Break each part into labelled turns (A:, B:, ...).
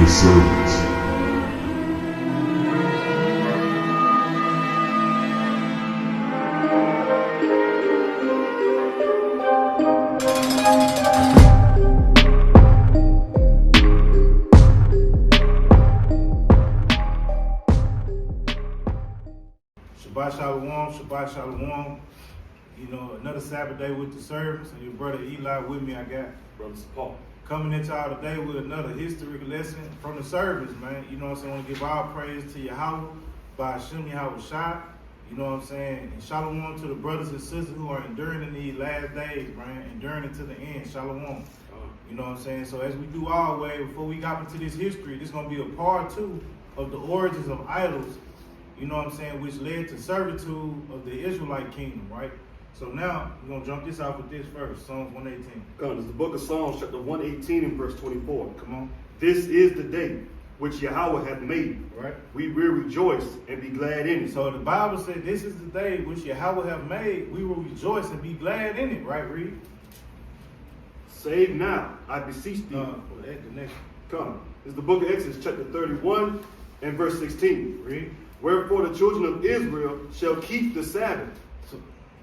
A: TheServants.
B: Shabbat Shalom, Shabbat Shalom. You know, another Sabbath day with the servants, and your brother Eli with me. I got
C: Brother Paul.
B: coming into y'all today with another history lesson from the servants, man. You know what I'm saying? I want to give all praise to Yahweh by Hashem Yahweh Shah. You know what I'm saying? And shalom to the brothers and sisters who are enduring in these last days, man. Enduring it to the end. Shalom. You know what I'm saying? So as we do always, before we got into this history, this is going to be a part 2 of the origins of idols. You know what I'm saying? Which led to servitude of the Israelite kingdom, right? So now, we're going to jump this off with this first, Psalms 118.
C: It's the book of Psalms, chapter 118 and verse 24.
B: Come on.
C: This is the day which Yahweh hath made.
B: Right.
C: We will rejoice and be glad in it.
B: So the Bible said, this is the day which Yahweh hath made. We will rejoice and be glad in it, right, Reed?
C: Save now, I beseech thee.
B: The next.
C: Come. This is the book of Exodus, chapter 31 and verse 16.
B: Read.
C: Wherefore the children of Israel shall keep the Sabbath,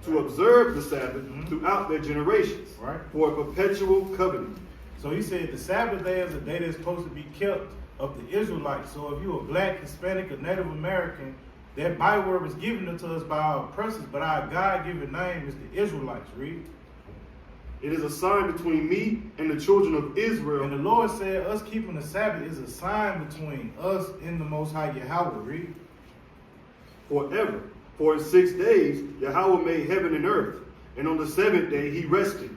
C: to observe the Sabbath throughout their generations,
B: right,
C: for a perpetual covenant.
B: So he said the Sabbath day is a day that's supposed to be kept of the Israelites. So if you're a black, Hispanic, or Native American, that byword was given to us by our oppressors, but our God-given name is the Israelites. Read.
C: It is a sign between me and the children of Israel.
B: And the Lord said us keeping the Sabbath is a sign between us and the Most High Yahweh. Read.
C: Forever. For in 6 days Yahweh made heaven and earth, and on the 7th day he rested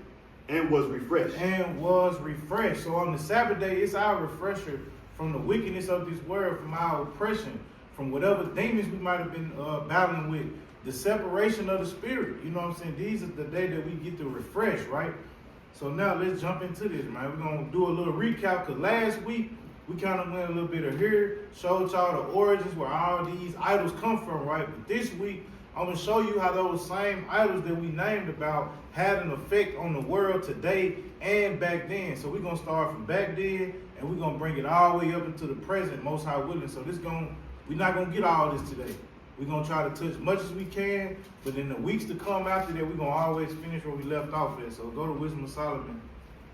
C: and was refreshed.
B: So on the Sabbath day, it's our refresher from the wickedness of this world, from our oppression, from whatever demons we might have been battling with, the separation of the spirit. You know what I'm saying? These are the day that we get to refresh, right? So now let's jump into this, man. We're going to do a little recap, because last week we kind of went a little bit of here, showed y'all the origins where all these idols come from, right? But this week, I'm going to show you how those same idols that we named about had an effect on the world today and back then. So we're going to start from back then, and we're going to bring it all the way up into the present, most high willing. So we're not going to get all this today. We're going to try to touch as much as we can, but in the weeks to come after that, we're going to always finish where we left off at. So go to Wisdom of Solomon,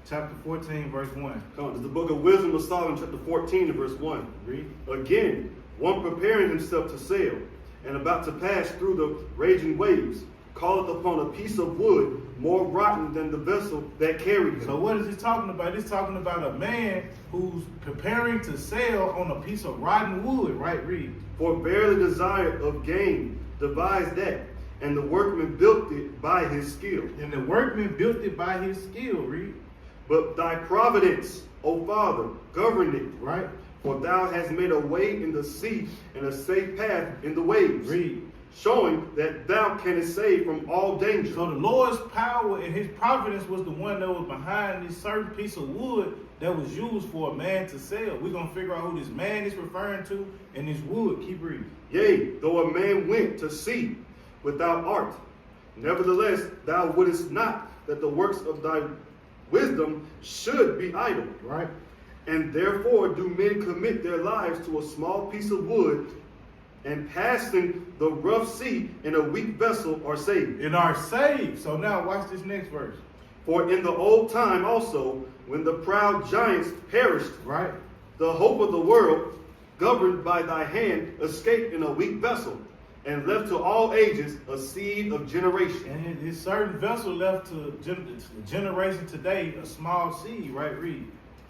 B: chapter 14, verse 1.
C: It's the book of Wisdom of Solomon, chapter 14, and verse 1.
B: Read.
C: Again, one preparing himself to sail, and about to pass through the raging waves, calleth upon a piece of wood more rotten than the vessel that carried him.
B: So what is he talking about? He's talking about a man who's preparing to sail on a piece of rotten wood, right? Read.
C: For verily desire of gain devised that, and the workman built it by his skill.
B: And the workman built it by his skill, read.
C: But thy providence, O Father, govern it.
B: Right.
C: For thou hast made a way in the sea and a safe path in the waves.
B: Read.
C: Showing that thou canst save from all danger.
B: So the Lord's power and his providence was the one that was behind this certain piece of wood that was used for a man to sail. We're going to figure out who this man is referring to and this wood. Keep reading.
C: Yea, though a man went to sea without art, nevertheless thou wouldest not that the works of thy wisdom should be idle.
B: Right.
C: And therefore do men commit their lives to a small piece of wood, and passing the rough sea in a weak vessel are saved.
B: And are saved. So now watch this next verse.
C: For in the old time also, when the proud giants perished,
B: right,
C: the hope of the world, governed by thy hand, escaped in a weak vessel, and left to all ages a seed of generation.
B: And this certain vessel left to generation today, a small seed, right? Read.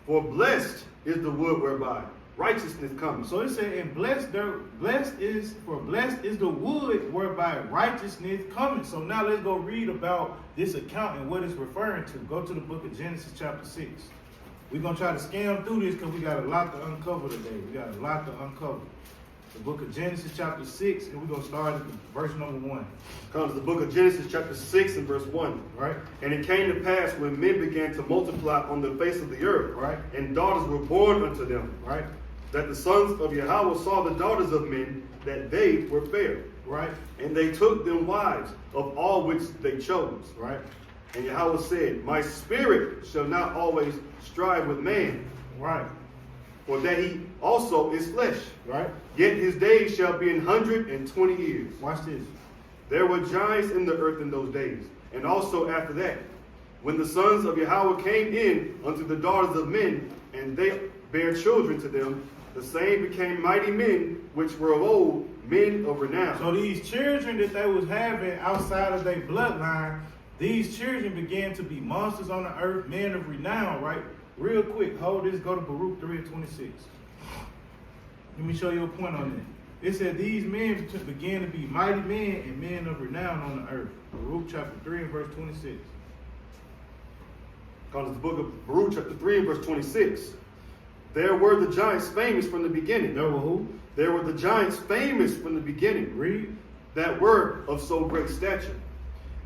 C: For blessed is the wood whereby righteousness comes.
B: So it said, and blessed is the wood whereby righteousness cometh. So now let's go read about this account and what it's referring to. Go to the book of Genesis chapter 6. We're going to try to skim through this because we got a lot to uncover today. We got a lot to uncover. The book of Genesis chapter 6, and we're going to start at verse number 1.
C: Comes the book of Genesis chapter 6 and verse 1.
B: Right. And
C: it came to pass when men began to multiply on the face of the earth,
B: right,
C: and daughters were born unto them,
B: right,
C: that the sons of Yahweh saw the daughters of men, that they were fair.
B: Right.
C: And they took them wives of all which they chose.
B: Right.
C: And Yahweh said, my spirit shall not always strive with man.
B: Right.
C: for that he also is flesh.
B: Right?
C: Yet his days shall be 120 years.
B: Watch this.
C: There were giants in the earth in those days, and also after that, when the sons of Yahweh came in unto the daughters of men, and they bare children to them, the same became mighty men, which were of old, men of renown.
B: So these children that they was having outside of their bloodline, these children began to be monsters on the earth, men of renown, right? Real quick, hold this, go to Baruch 3:26. Let me show you a point on that. It said these men began to be mighty men and men of renown on the earth. Baruch chapter 3 and verse 26.
C: Because the book of Baruch chapter 3 and verse 26. There were the giants famous from the beginning.
B: There were who?
C: There were the giants famous from the beginning.
B: Read.
C: That were of so great stature,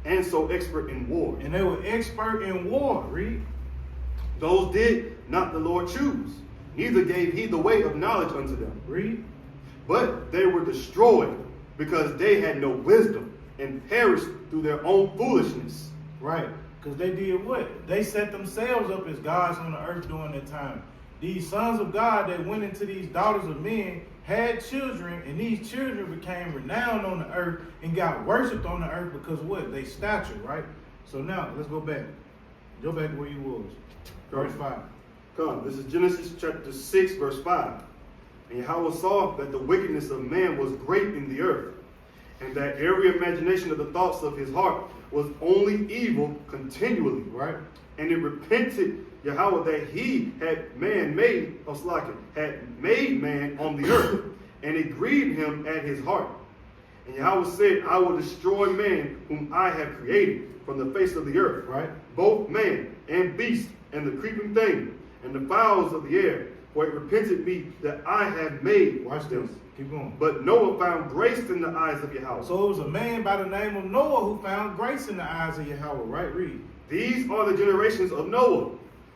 C: and so expert in war.
B: And they were expert in war. Read.
C: Those did not the Lord choose, neither gave he the way of knowledge unto them.
B: Read.
C: But they were destroyed, because they had no wisdom, and perished through their own foolishness.
B: Right. Because they did what? They set themselves up as gods on the earth during that time. These sons of God that went into these daughters of men had children, and these children became renowned on the earth and got worshipped on the earth because what? They stature, right? So now, let's go back. Go back to where you was. Verse 5.
C: Come, this is Genesis chapter 6, verse 5. And Yahweh saw that the wickedness of man was great in the earth, and that every imagination of the thoughts of his heart was only evil continually.
B: Right?
C: And it repented Yahweh that he had made man on the earth, and it grieved him at his heart. And Yahweh said, I will destroy man whom I have created from the face of the earth,
B: Right?
C: both man and beast, and the creeping thing, and the fowls of the air, for it repented me that I have made
B: Watch
C: them.
B: this. Keep going.
C: But Noah found grace in the eyes of Yahweh.
B: So it was a man by the name of Noah who found grace in the eyes of Yahweh, right? Read.
C: These are the generations of Noah.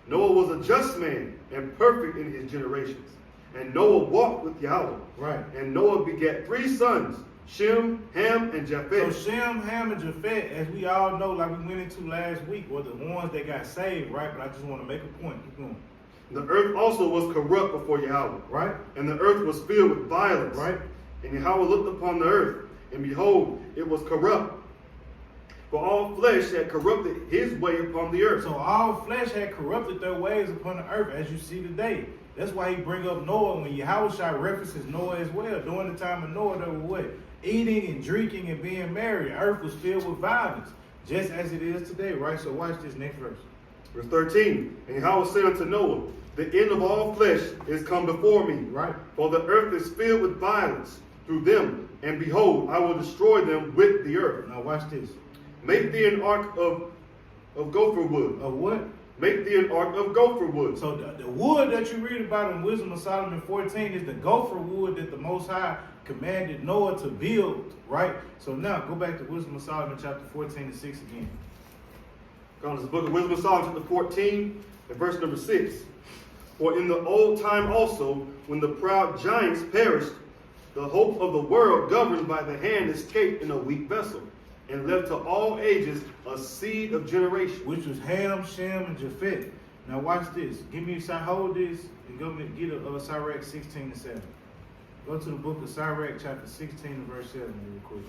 C: Noah was a just man and perfect in his generations. And Noah walked with Yahweh.
B: Right.
C: And Noah begat 3 sons, Shem, Ham, and
B: So
C: Japheth.
B: Shem, Ham, and Japheth, as we all know, like we went into last week, were the ones that got saved, right? But I just want to make a point. Keep going.
C: The earth also was corrupt before Yahweh.
B: Right?
C: And the earth was filled with violence.
B: Right?
C: And Yahweh looked upon the earth, and behold, it was corrupt. For all flesh had corrupted his way upon the earth.
B: So all flesh had corrupted their ways upon the earth, as you see today. That's why he bring up Noah when Yahweh references Noah as well. During the time of Noah, they were what? Eating and drinking and being merry. The earth was filled with violence, just as it is today, right? So watch this next verse.
C: Verse 13. And Yahweh said unto Noah, the end of all flesh is come before me.
B: Right?
C: For the earth is filled with violence through them. And behold, I will destroy them with the earth.
B: Now watch this.
C: Make thee an ark of gopher wood.
B: Of what?
C: Make thee an ark of gopher wood.
B: So the wood that you read about in Wisdom of Solomon 14 is the gopher wood that the Most High commanded Noah to build, right? So now go back to Wisdom of Solomon chapter 14 and 6 again.
C: Come to the book of Wisdom of Solomon chapter 14 and verse number 6. For in the old time also, when the proud giants perished, the hope of the world governed by the hand escaped in a weak vessel, and left to all ages a seed of generation.
B: Which was Ham, Shem, and Japheth. Now watch this. Give me hold this and go get a Sirach 16 and 7. Go to the book of Sirach chapter 16 and verse 7 real quick.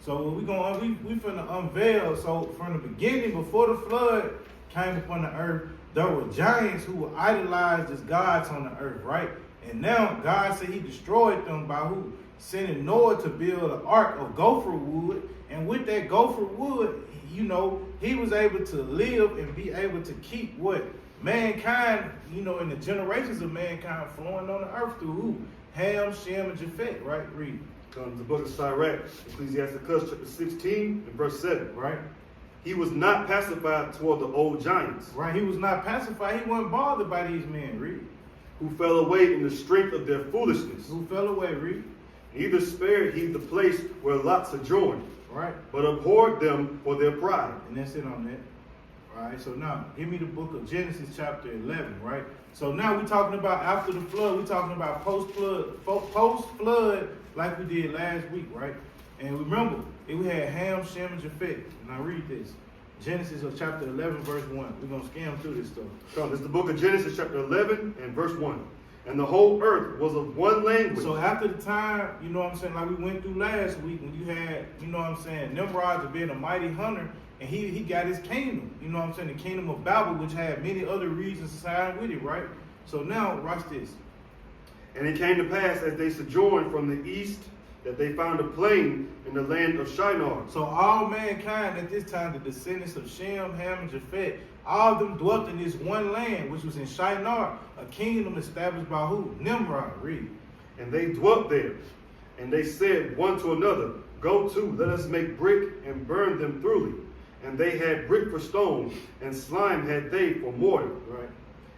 B: So we finna unveil. So from the beginning, before the flood came upon the earth, there were giants who were idolized as gods on the earth, right? And now God said he destroyed them by who? Sending Noah to build an ark of gopher wood. And with that gopher wood, he was able to live and be able to keep what? Mankind, in the generations of mankind flowing on the earth through who? Ham, Shem, and Japheth, right? Read.
C: Comes the book of Sirach, Ecclesiasticus chapter 16 and verse 7.
B: Right?
C: He was not pacified toward the old giants.
B: Right, he was not pacified. He wasn't bothered by these men, read.
C: Who fell away in the strength of their foolishness.
B: Who fell away, read.
C: Neither spared he the place where Lot sojourned,
B: Right.
C: but abhorred them for their pride.
B: And that's it on that. All right, so now give me the book of Genesis chapter 11, right? So now we're talking about after the flood. We're talking about post-flood like we did last week, right? And remember, we had Ham, Shem, and Japheth. Now read this. Genesis chapter 11, verse 1. We're going to skim through this stuff.
C: Come on, this is the book of Genesis, chapter 11 and verse 1. And the whole earth was of one language.
B: So after the time, you know what I'm saying, like we went through last week, when you had, you know what I'm saying, Nimrod to being a mighty hunter, and he got his kingdom, you know what I'm saying, the kingdom of Babel, which had many other reasons to side with it, right? So now, watch this.
C: And it came to pass as they sojourned from the east that they found a plain in the land of Shinar.
B: So all mankind at this time, the descendants of Shem, Ham, and Japheth, all of them dwelt in this one land, which was in Shinar, a kingdom established by who? Nimrod. Read.
C: And they dwelt there. And they said one to another, Go to, let us make brick and burn them thoroughly. And they had brick for stone, and slime had they for mortar.
B: Right.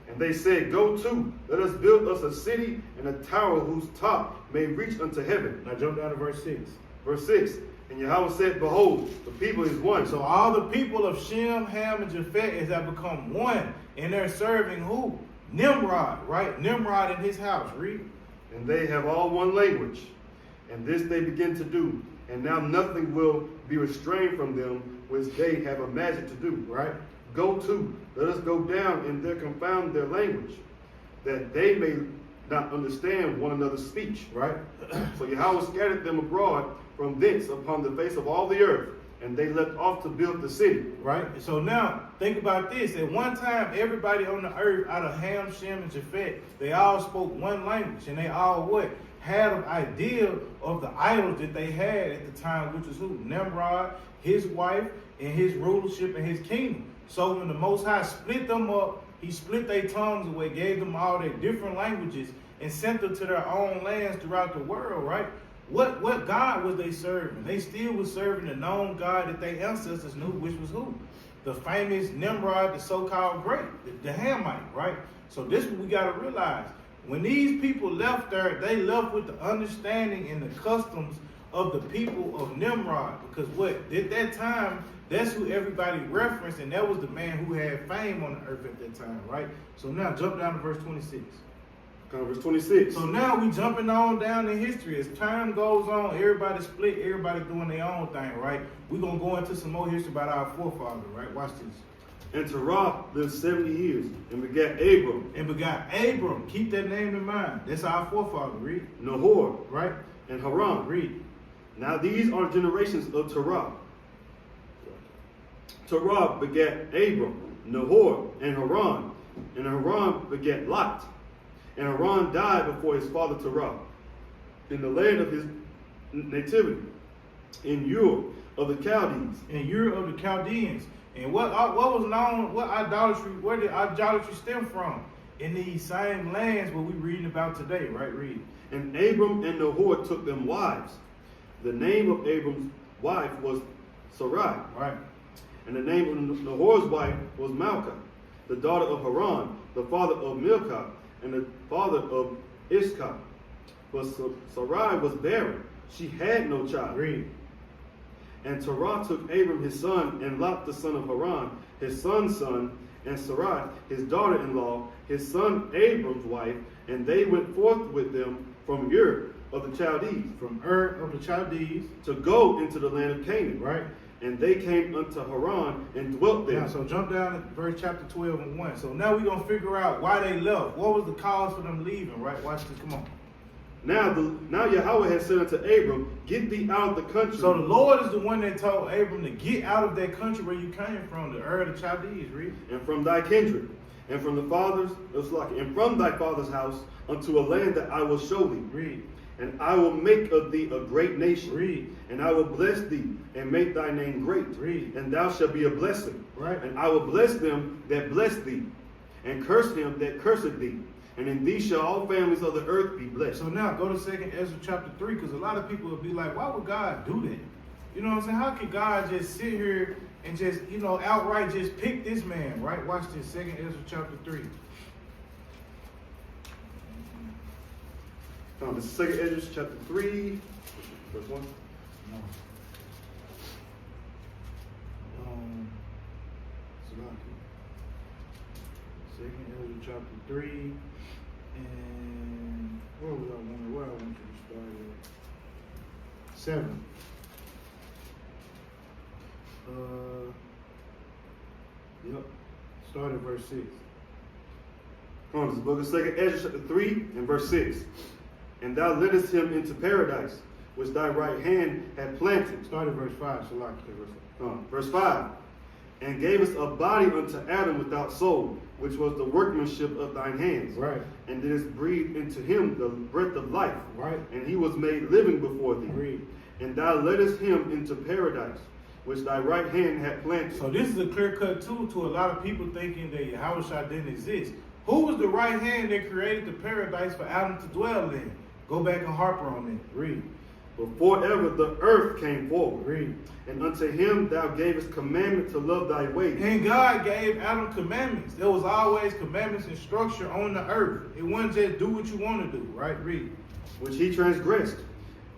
C: And they said, Go to, let us build us a city and a tower whose top may reach unto heaven.
B: Now jump down to verse 6.
C: Verse 6. And Yahweh said, Behold, the people is one.
B: So all the people of Shem, Ham, and Japheth have become one, and they're serving who? Nimrod, right? Nimrod in his house. Read.
C: And they have all one language. And this they begin to do. And now nothing will be restrained from them which they have imagined to do.
B: Right.
C: Go to, let us go down and there confound their language, that they may not understand one another's speech.
B: Right.
C: So Yahweh scattered them abroad from thence upon the face of all the earth, and they left off to build the city.
B: Right. So now think about this. At one time, everybody on the earth, out of Ham, Shem, and Japheth, they all spoke one language, and they all what? Had an idea of the idols that they had at the time, which was who? Nimrod, his wife, and his rulership and his kingdom. So when the Most High split them up, he split their tongues away, gave them all their different languages, and sent them to their own lands throughout the world, right? What God was they serving? They still was serving the known God that their ancestors knew, which was who? The famous Nimrod, the so-called great, the Hamite, right? So this is what we got to realize. When these people left there, they left with the understanding and the customs of the people of Nimrod. Because what? At that time, that's who everybody referenced, and that was the man who had fame on the earth at that time, right? So now jump down to verse 26.
C: Verse 26.
B: So now we jumping on down in history. As time goes on, everybody split, everybody doing their own thing, right? We're going to go into some more history about our forefather, right? Watch this.
C: And Terah lived 70 years and begat Abram.
B: And begot Abram. Keep that name in mind. That's our forefather. Read.
C: Nahor.
B: Right?
C: And Haran.
B: Read.
C: Now these are generations of Terah. Terah begat Abram, Nahor, and Haran. And Haran begat Lot. And Haran died before his father Terah, in the land of his nativity, in Ur of the Chaldees.
B: In Ur of the Chaldeans. And what was known, where did idolatry stem from? In these same lands what we're reading about today, right? Read.
C: And Abram and Nahor took them wives. The name of Abram's wife was Sarai.
B: Right.
C: And the name of Nahor's wife was Malchah, the daughter of Haran, the father of Milcah, and the father of Ishkah. But Sarai was barren. She had no child.
B: Read.
C: And Terah took Abram his son, and Lot the son of Haran, his son's son, and Sarai, his daughter-in-law, his son Abram's wife, and they went forth with them from Ur of the Chaldees.
B: From Ur of the Chaldees.
C: To go into the land of Canaan.
B: Right.
C: And they came unto Haran and dwelt there.
B: Yeah, so jump down to verse chapter 12 and 1. So now we're going to figure out why they left. What was the cause for them leaving, right? Watch this. Come on.
C: Now Yahweh had said unto Abram, Get thee out of the country.
B: So the Lord is the one that told Abram to get out of that country where you came from, the Ur of the Chaldees, read.
C: And from thy kindred, and from from thy father's house, unto a land that I will show thee.
B: Read.
C: And I will make of thee a great nation.
B: Read.
C: And I will bless thee, and make thy name great.
B: Read.
C: And thou shalt be a blessing.
B: Right.
C: And I will bless them that bless thee, and curse him that curseth thee. And in thee shall all families of the earth be blessed.
B: So now go to 2 Ezra chapter 3, because a lot of people will be like, why would God do that? You know what I'm saying? How could God just sit here and just, outright just pick this man, right? Watch this, 2 Ezra chapter 3.
C: This is 2 Ezra chapter 3, verse 1.
B: No. Second Ezra chapter 3, and where I want you to start at? 7. Yep. Start at verse 6.
C: Come on, this is the book of 2 Ezra chapter 3 and verse 6. And thou leddest him into paradise, which thy right hand had planted.
B: Start at verse 5. Shalak,
C: Verse 5. And gavest a body unto Adam without soul, which was the workmanship of thine hands.
B: Right.
C: And didst breathe into him the breath of life.
B: Right.
C: And he was made living before thee.
B: Read.
C: And thou leddest him into paradise, which thy right hand had planted.
B: So this is a clear cut too to a lot of people thinking that Yahushua didn't exist. Who was the right hand that created the paradise for Adam to dwell in? Go back and harper on it. Read.
C: Before ever the earth came forward.
B: Read.
C: And unto him thou gavest commandment to love thy ways.
B: And God gave Adam commandments. There was always commandments and structure on the earth. It wasn't just do what you want to do, right? Read.
C: Which he transgressed.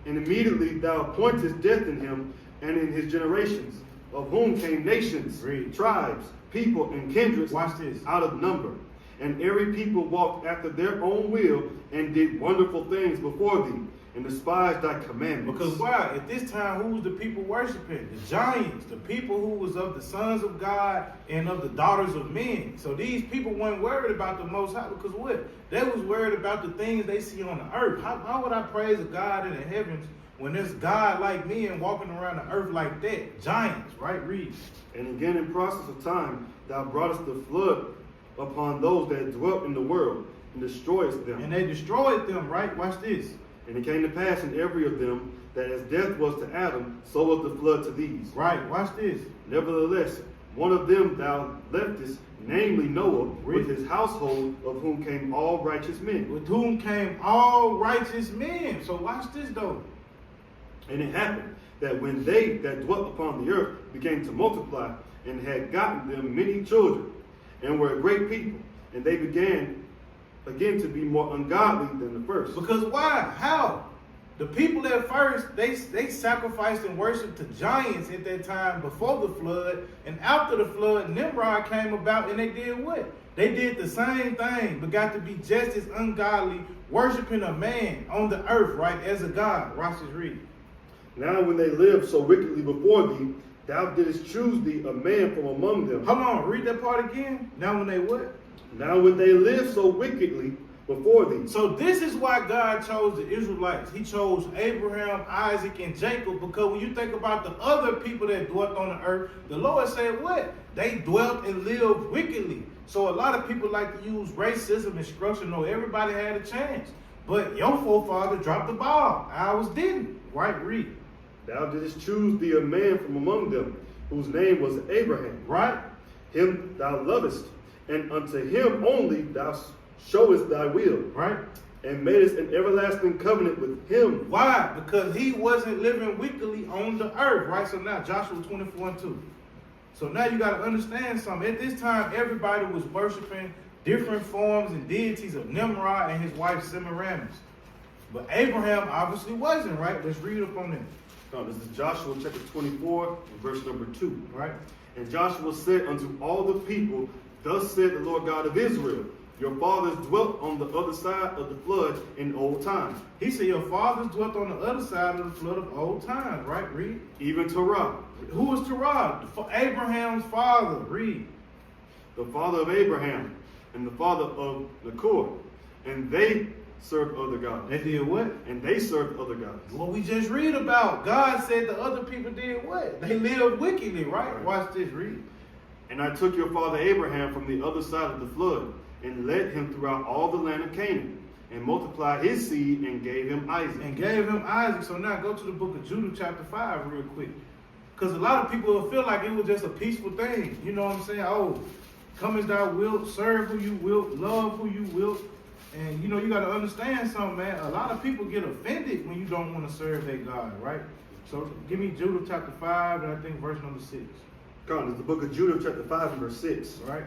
C: And immediately thou appointest death in him and in his generations, of whom came nations,
B: Read.
C: tribes, people, and kindreds
B: Watch this.
C: out of number. And every people walked after their own will and did wonderful things before thee, and despised thy commandments.
B: Because why? At this time, who was the people worshiping? The giants, the people who was of the sons of God and of the daughters of men. So these people weren't worried about the Most High because what? They was worried about the things they see on the earth. How would I praise a God in the heavens when there's God like me and walking around the earth like that? Giants, right? Read.
C: And again in process of time, thou broughtest the flood upon those that dwelt in the world, and destroyest them.
B: And they destroyed them, right? Watch this.
C: And it came to pass in every of them, that as death was to Adam, so was the flood to these.
B: Right, watch this.
C: Nevertheless, one of them thou leftest, namely Noah, with his household, of whom came all righteous men.
B: With whom came all righteous men. So watch this though.
C: And it happened that when they that dwelt upon the earth began to multiply, and had gotten them many children, and were a great people, and they began again to be more ungodly than the first.
B: Because why? How? The people at first, they sacrificed and worshiped to giants at that time before the flood. And after the flood, Nimrod came about and they did what? They did the same thing, but got to be just as ungodly, worshiping a man on the earth, right, as a god. Watch this read.
C: Now when they lived so wickedly before thee, thou didst choose thee a man from among them.
B: Hold on, read that part again. Now when they what?
C: Now when they lived so wickedly before thee.
B: So this is why God chose the Israelites. He chose Abraham, Isaac, and Jacob, because when you think about the other people that dwelt on the earth, the Lord said what? They dwelt and lived wickedly. So a lot of people like to use racism and structure. No, everybody had a chance. But your forefather dropped the ball. Ours didn't. Right? Read.
C: Thou didst choose thee a man from among them, whose name was Abraham.
B: Right?
C: Him thou lovest, and unto him only thou showest thy will.
B: Right?
C: And madest an everlasting covenant with him.
B: Why? Because he wasn't living wickedly on the earth. Right? So now Joshua 24:2. So now you got to understand something. At this time, everybody was worshiping different forms and deities of Nimrod and his wife Semiramis. But Abraham obviously wasn't, right? Let's read up on it.
C: No, this is Joshua chapter 24, verse number 2.
B: Right?
C: And Joshua said unto all the people, Thus said the Lord God of Israel, Your fathers dwelt on the other side of the flood in old times.
B: He said your fathers dwelt on the other side of the flood of old times, right? Read.
C: Even Terah,
B: Who was Terah? Abraham's father. Read.
C: the father of Abraham, and the father of Nachor. And they served other gods.
B: They did what?
C: And they served other gods.
B: What we just read about. God said the other people did what? They lived wickedly, right? Watch this, read.
C: And I took your father Abraham from the other side of the flood, and led him throughout all the land of Canaan, and multiplied his seed, and gave him Isaac.
B: And gave him Isaac. So now go to the book of Judah chapter 5 real quick. Because a lot of people will feel like it was just a peaceful thing. You know what I'm saying? Oh, come as thou wilt, serve who you wilt, love who you wilt. And you know, you got to understand something, man. A lot of people get offended when you don't want to serve their God, right? So give me Judah chapter 5 and I think verse number 6.
C: Come on, it's the book of Judah, chapter 5, and verse 6.
B: Right?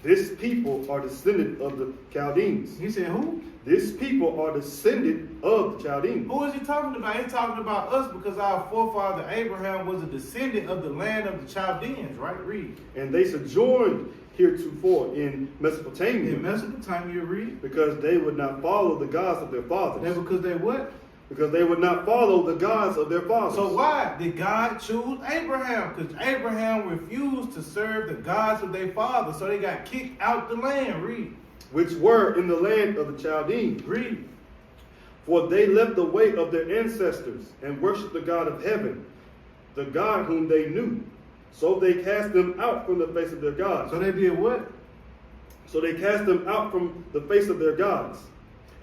C: This people are descended of the Chaldeans.
B: He said who?
C: This people are descended of the Chaldeans.
B: Who is he talking about? He's talking about us because our forefather Abraham was a descendant of the land of the Chaldeans, right? Read.
C: And they sojourned heretofore in Mesopotamia.
B: In Mesopotamia, read.
C: Because they would not follow the gods of their fathers.
B: That's because they what?
C: because they would not follow the gods of their fathers.
B: So why did God choose Abraham? Because Abraham refused to serve the gods of their father, so they got kicked out the land. Read.
C: Which were in the land of the Chaldeans.
B: Read.
C: For they left the way of their ancestors and worshipped the God of heaven, the God whom they knew. So they cast them out from the face of their gods.
B: So they did what?
C: So they cast them out from the face of their gods,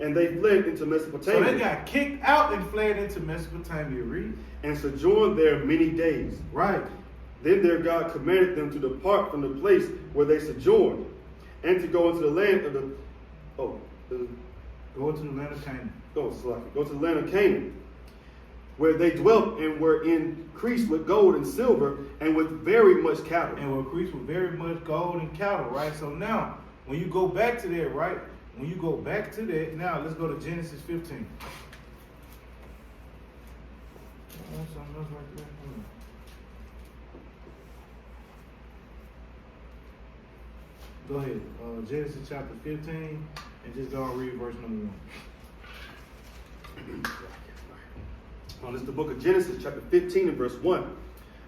C: and they fled into Mesopotamia.
B: So they got kicked out and fled into Mesopotamia. Read.
C: And sojourned there many days.
B: Right.
C: Then their God commanded them to depart from the place where they sojourned, and to go into the land of
B: Go to the land of Canaan.
C: Go to the land of Canaan, where they dwelt and were increased with gold and silver, and with very much cattle.
B: And were increased with very much gold and cattle, right? So now, when you go back to that, right? When you go back to that, now let's go to Genesis 15. Something else right there. Go ahead. Genesis chapter 15, and just go and read verse number 1.
C: This is the book of Genesis, chapter 15 and verse 1.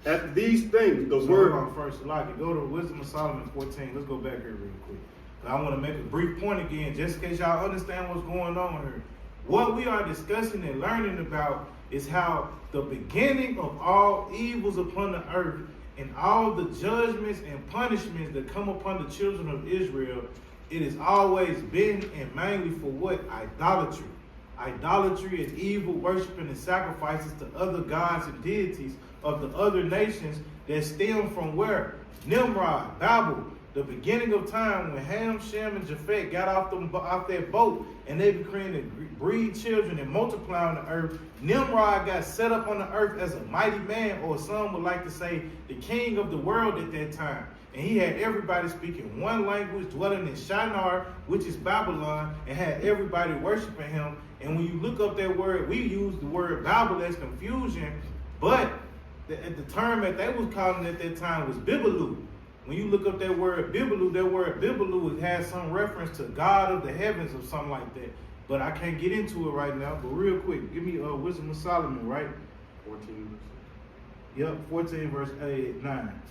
C: After these things, the
B: So
C: word...
B: hold on first, go to Wisdom of Solomon 14. Let's go back here real quick. I want to make a brief point again, just in case y'all understand what's going on here. What we are discussing and learning about is how the beginning of all evils upon the earth and all the judgments and punishments that come upon the children of Israel, it has always been and mainly for what? Idolatry. Idolatry is evil worshiping and sacrifices to other gods and deities of the other nations that stem from where? Nimrod, Babel, the beginning of time when Ham, Shem, and Japheth got off that boat and they began to breed children and multiply on the earth. Nimrod got set up on the earth as a mighty man, or some would like to say the king of the world at that time. And he had everybody speaking one language, dwelling in Shinar, which is Babylon, and had everybody worshiping him. And when you look up that word, we use the word Babel as confusion, but the term that they was calling at that time was Bibelu. When you look up that word Bibelu has some reference to God of the heavens or something like that. But I can't get into it right now. But real quick, give me Wisdom of Solomon, right?
C: 14.
B: Yep, 14 verse 9.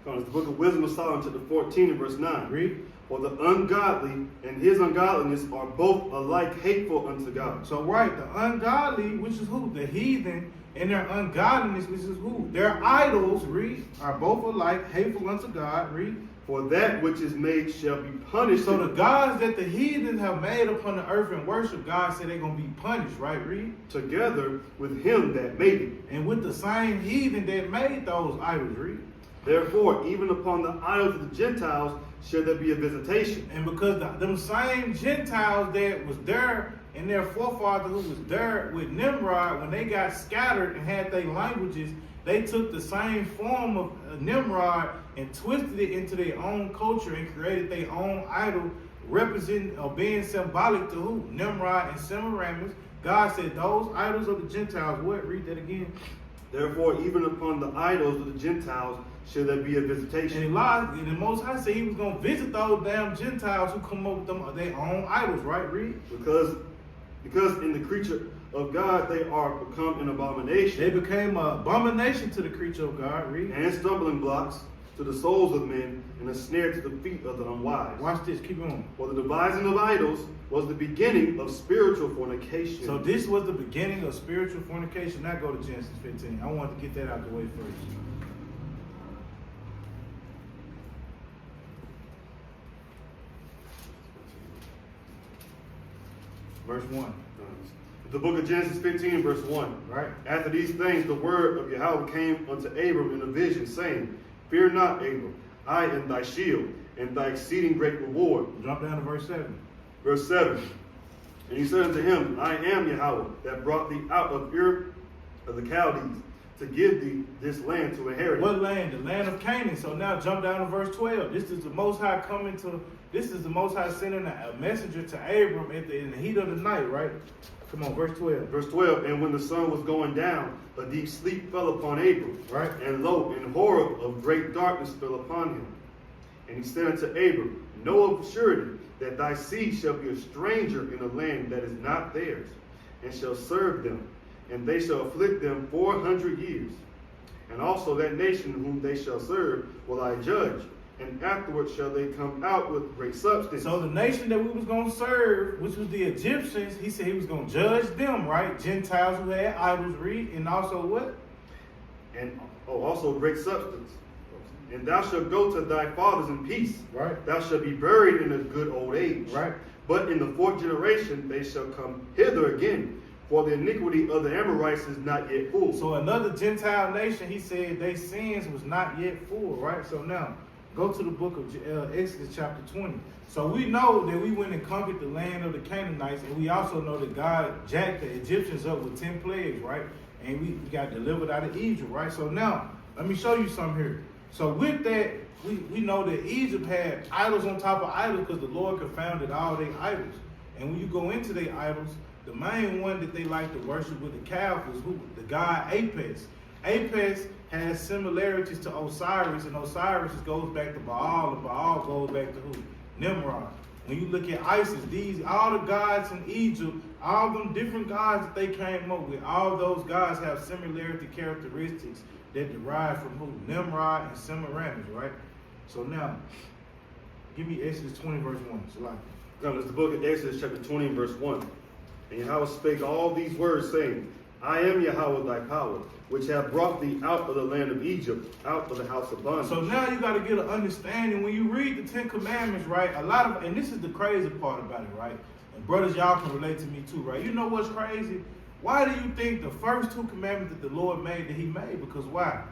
C: It's the book of Wisdom of Solomon, chapter 14 and verse 9.
B: Read.
C: For the ungodly and his ungodliness are both alike hateful unto God.
B: So right, the ungodly, which is who? The heathen, and their ungodliness, which is who? Their idols, read, are both alike hateful unto God, read.
C: For that which is made shall be punished.
B: So the gods that the heathen have made upon the earth and worship, God said they're going to be punished, right, read?
C: Together with him that made it.
B: And with the same heathen that made those idols, read.
C: Therefore, even upon the idols of the Gentiles shall there be a visitation.
B: And because them same Gentiles that was there, and their forefather who was there with Nimrod, when they got scattered and had their languages, they took the same form of Nimrod and twisted it into their own culture and created their own idol, representing or being symbolic to who? Nimrod and Semiramis. God said those idols of the Gentiles, what? Read that again.
C: Therefore, even upon the idols of the Gentiles shall there be a visitation.
B: And the Most High said he was going to visit those damn Gentiles who come up with their own idols, right? Read.
C: Because in the creature of God they are become an abomination.
B: They became an abomination to the creature of God, read.
C: And stumbling blocks to the souls of men, and a snare to the feet of the unwise.
B: Watch this, keep going.
C: For the devising of idols was the beginning of spiritual fornication.
B: So this was the beginning of spiritual fornication. Now go to Genesis 15. I wanted to get that out the way first. Verse 1.
C: The book of Genesis 15, verse 1.
B: Right.
C: After these things, the word of Yahweh came unto Abram in a vision, saying, Fear not, Abram, I am thy shield, and thy exceeding great reward.
B: Jump down to verse 7.
C: Verse 7. And he said unto him, I am Yahweh, that brought thee out of Ur of the Chaldees, to give thee this land to inherit.
B: What land? The land of Canaan. So now jump down to verse 12. This is the Most High sending a messenger to Abram in the heat of the night, right? Come on, verse 12.
C: Verse 12, and when the sun was going down, a deep sleep fell upon Abram.
B: Right.
C: And lo, and horror of great darkness fell upon him. And he said unto Abram, Know of surety that thy seed shall be a stranger in a land that is not theirs, and shall serve them, and they shall afflict them 400 years. And also that nation whom they shall serve will I judge, and afterwards shall they come out with great substance.
B: So the nation that we was going to serve, which was the Egyptians, he said he was going to judge them, right? Gentiles who had idols, read, and also what?
C: And also great substance. And thou shalt go to thy fathers in peace.
B: Right.
C: Thou shalt be buried in a good old age.
B: Right.
C: But in the fourth generation they shall come hither again, for the iniquity of the Amorites is not yet full.
B: So another Gentile nation, he said their sins was not yet full, right? So now, go to the book of Exodus chapter 20. So we know that we went and conquered the land of the Canaanites, and we also know that God jacked the Egyptians up with 10 plagues, right? And we got delivered out of Egypt, right? So now, let me show you something here. So with that, we know that Egypt had idols on top of idols because the Lord confounded all their idols. And when you go into their idols, the main one that they like to worship with the calf was who? The god Apis. Apis has similarities to Osiris, and Osiris goes back to Baal, and Baal goes back to who? Nimrod. When you look at Isis, all the gods in Egypt, all them different gods that they came up with, all those gods have similarity characteristics that derive from who? Nimrod and Semiramis, right? So now, give me Exodus 20 verse 1. Shalam.
C: Now it's the book of Exodus chapter 20 and verse 1. And Yahweh spake all these words, saying, I am Yahweh thy power, which have brought thee out of the land of Egypt, out of the house of bondage.
B: So now you got to get an understanding. When you read the 10 Commandments, right, and this is the crazy part about it, right? And brothers, y'all can relate to me too, right? You know what's crazy? Why do you think the first 2 commandments that the Lord made that he made? Because why?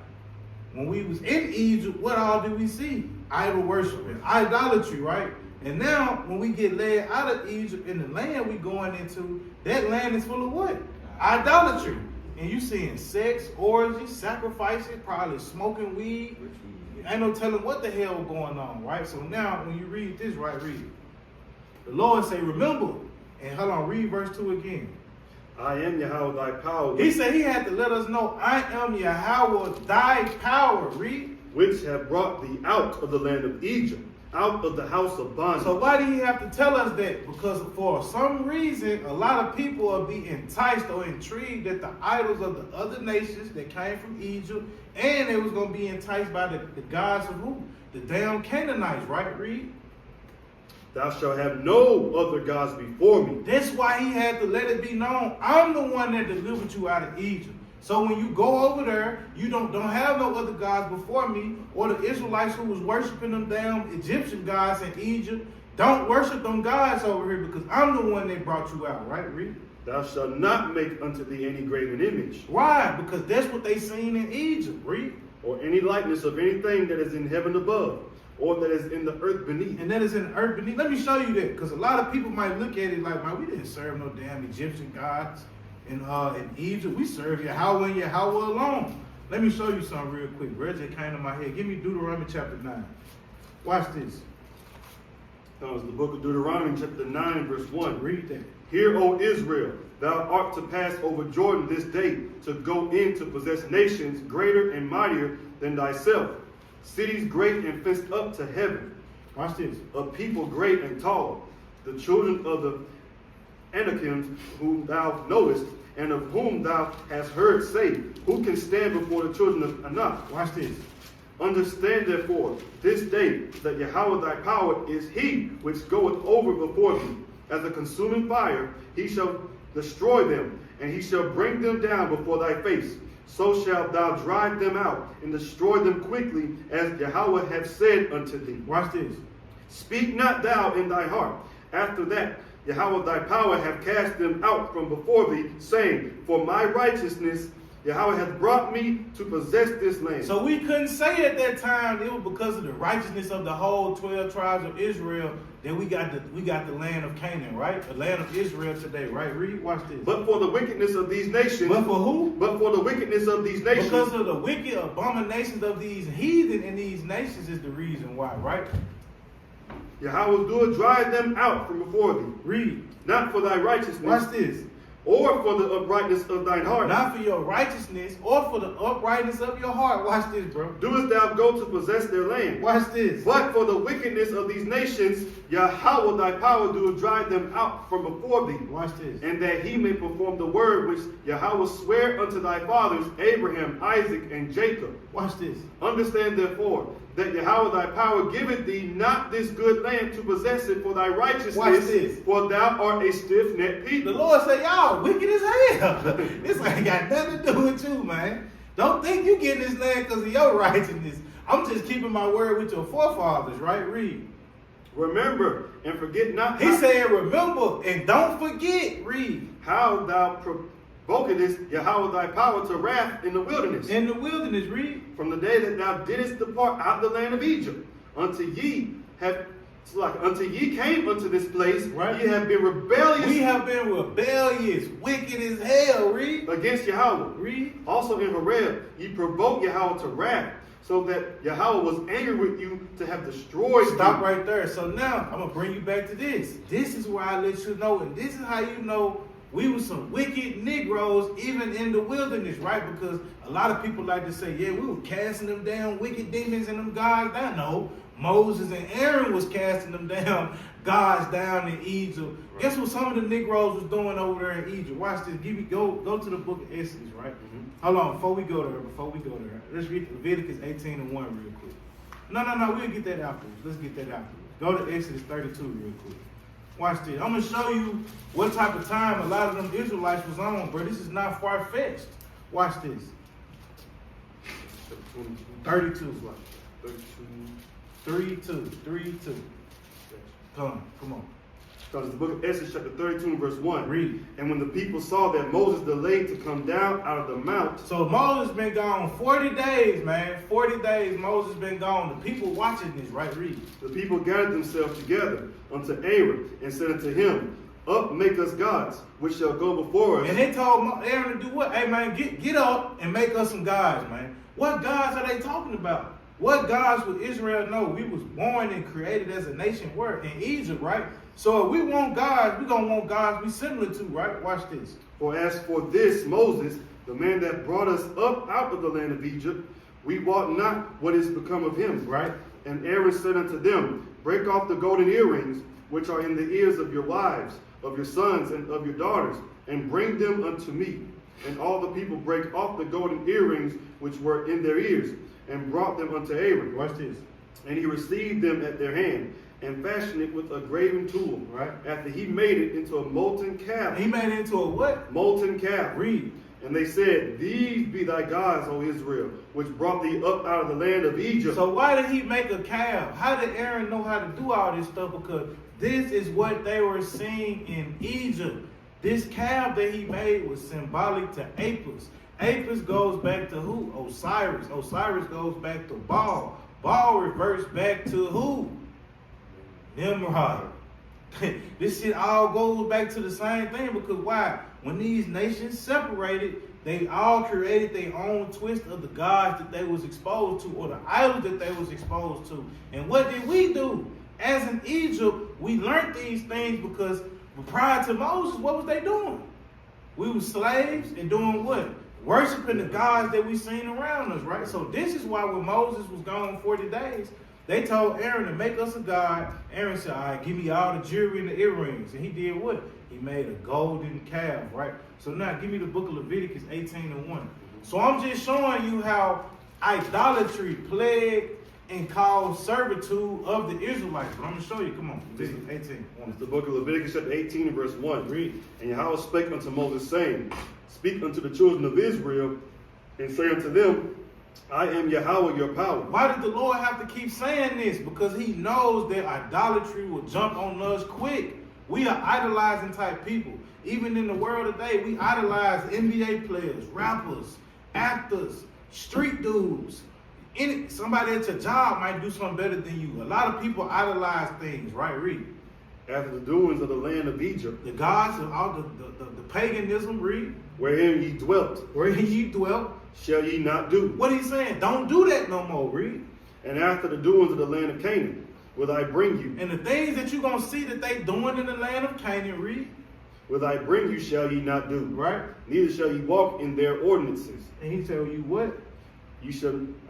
B: When we was in Egypt, what all did we see? Idol worshiping, idolatry, right? And now, when we get led out of Egypt in the land we going into, that land is full of what? Idolatry. And you seeing sex, orgies, sacrifices, probably smoking weed. Ain't no telling what the hell going on, right? So now, when you read this, right, read it. The Lord say, remember. And hold on, read verse 2 again.
C: I am Yahweh thy power.
B: He said he had to let us know, I am Yahweh thy power. Read.
C: Which have brought thee out of the land of Egypt, out of the house of bondage.
B: So why do he have to tell us that? Because for some reason, a lot of people will be enticed or intrigued at the idols of the other nations that came from Egypt, and they was going to be enticed by the gods of who? The damn Canaanites, right? Read.
C: Thou shalt have no other gods before me.
B: That's why he had to let it be known, I'm the one that delivered you out of Egypt. So when you go over there, you don't have no other gods before me, or the Israelites who was worshiping them damn Egyptian gods in Egypt, don't worship them gods over here because I'm the one that brought you out, right? Read.
C: Thou shalt not make unto thee any graven image.
B: Why? Because that's what they seen in Egypt. Read.
C: Or any likeness of anything that is in heaven above, or that is in the earth beneath.
B: And that is in the earth beneath. Let me show you that, because a lot of people might look at it like, man, we didn't serve no damn Egyptian gods in Egypt. We serve Yahweh and Yahweh alone. Let me show you something real quick. Reggie came to my head. Give me Deuteronomy chapter 9. Watch this.
C: That was the book of Deuteronomy chapter 9 verse 1.
B: Read that.
C: Hear, O Israel, thou art to pass over Jordan this day, to go in to possess nations greater and mightier than thyself, cities great and fenced up to heaven.
B: Watch this.
C: A people great and tall, the children of the Anakims, whom thou knowest, and of whom thou hast heard say, who can stand before the children of Anak?
B: Watch this.
C: Understand therefore this day that Yahweh thy power is he which goeth over before thee. As a consuming fire, he shall destroy them, and he shall bring them down before thy face. So shalt thou drive them out, and destroy them quickly, as Yahweh hath said unto thee.
B: Watch this.
C: Speak not thou in thy heart. After that, Yahweh thy power hath cast them out from before thee, saying, for my righteousness Yahweh hath brought me to possess this land.
B: So we couldn't say at that time it was because of the righteousness of the whole 12 tribes of Israel that we got the land of Canaan, right? The land of Israel today, right? Read, watch this.
C: But for the wickedness of these nations.
B: But for who?
C: But for the wickedness of these nations.
B: Because of the wicked abominations of these heathen in these nations is the reason why, right?
C: Yahweh doeth drive them out from before thee.
B: Read.
C: Not for thy righteousness.
B: Watch this.
C: or for the uprightness of thine heart.
B: Not for your righteousness or for the uprightness of your heart. Watch this, bro.
C: Doest thou go to possess their land.
B: Watch this.
C: But for the wickedness of these nations, Yahweh thy power doeth drive them out from before thee.
B: Watch this.
C: And that he may perform the word which Yahweh sware unto thy fathers, Abraham, Isaac, and Jacob.
B: Watch this.
C: Understand therefore that Yahweh thy power giveth thee not this good land to possess it for thy righteousness.
B: Watch this.
C: For thou art a stiff-necked
B: The
C: people.
B: Lord say, y'all wicked as hell. This ain't got nothing to do with you, man. Don't think you getting this land because of your righteousness. I'm just keeping my word with your forefathers, right? Read.
C: Remember and forget not.
B: He said, remember and don't forget. Read.
C: How thou provokest Yahweh thy power to wrath in the wilderness.
B: In the wilderness, read.
C: From the day that thou didst depart out the land of Egypt, until ye came unto this place,
B: right.
C: Ye have been rebellious.
B: We have been rebellious, wicked as hell. Read.
C: Against Yahweh.
B: Read.
C: Also in Horeb, ye provoked Yahweh to wrath, so that Yahweh was angry with you to have destroyed
B: Stop
C: you.
B: right there. So now I'm gonna bring you back to this. This is where I let you know, and this is how you know we were some wicked Negroes even in the wilderness, right? Because a lot of people like to say, yeah, we were casting them down, wicked demons and them gods down. No, Moses and Aaron was casting them down, gods down in Egypt. Right. Guess what some of the Negroes was doing over there in Egypt? Watch this. Go to the book of Exodus, right? Mm-hmm. Hold on, before we go there, let's read Leviticus 18:1 real quick. No, we'll get that afterwards. Let's get that afterwards. Go to Exodus 32 real quick. Watch this. I'm going to show you what type of time a lot of them Israelites was on, bro. This is not far-fetched. Watch this. 32. 32. Come on.
C: So it's the book of Exodus chapter 32 verse 1.
B: Read.
C: And when the people saw that Moses delayed to come down out of the mount.
B: So Moses been gone 40 days, man. 40 days Moses been gone. The people watching this, right? Read.
C: The people gathered themselves together unto Aaron and said unto him, Up, make us gods, which shall go before us.
B: And they told Aaron to do what? Hey, man, get up and make us some gods, man. What gods are they talking about? What gods would Israel know? We was born and created as a nation where? In Egypt, right? So if we want gods, we're going to want gods we similar to, right? Watch this.
C: For as for this Moses, the man that brought us up out of the land of Egypt, we wot not what is become of him.
B: Right.
C: And Aaron said unto them, Break off the golden earrings, which are in the ears of your wives, of your sons, and of your daughters, and bring them unto me. And all the people brake off the golden earrings which were in their ears, and brought them unto Aaron.
B: Watch this.
C: And he received them at their hand, and fashioned it with a graven tool.
B: Right.
C: After he made it into a molten calf.
B: He made it into a what?
C: Molten calf.
B: Read.
C: And they said, These be thy gods, O Israel, which brought thee up out of the land of Egypt.
B: So why did he make a calf? How did Aaron know how to do all this stuff? Because this is what they were seeing in Egypt. This calf that he made was symbolic to Apis. Apis goes back to who? Osiris. Osiris goes back to Baal. Baal reverts back to who? Nimrod. This shit all goes back to the same thing because why? When these nations separated, they all created their own twist of the gods that they was exposed to or the idols that they was exposed to. And what did we do? As in Egypt, we learned these things because prior to Moses, what was they doing? We were slaves and doing what? Worshiping the gods that we seen around us, right? So this is why when Moses was gone 40 days, they told Aaron to make us a god. Aaron said, all right, give me all the jewelry and the earrings. And he did what? He made a golden calf, right? So now give me the book of Leviticus 18:1. So I'm just showing you how idolatry plagued and caused servitude of the Israelites. But I'm going to show you. Come on. Leviticus 18:1.
C: It's the book of Leviticus chapter 18 verse 1.
B: Read.
C: And Yahweh spake unto Moses, saying, Speak unto the children of Israel, and say unto them, I am Yahweh your power.
B: Why did the Lord have to keep saying this? Because he knows that idolatry will jump on us quick. We are idolizing type people. Even in the world today, we idolize NBA players, rappers, actors, street dudes. Somebody at your job might do something better than you. A lot of people idolize things, right? Read.
C: After the doings of the land of Egypt,
B: the gods of all the paganism, read.
C: Wherein ye dwelt.
B: Wherein ye dwelt.
C: Shall ye not do.
B: What he's saying, don't do that no more, read.
C: And after the doings of the land of Canaan, will I bring you.
B: And the things that you're going to see that they doing in the land of Canaan, read.
C: Whither I bring you shall ye not do.
B: Right?
C: Neither shall ye walk in their ordinances.
B: And he said, you what?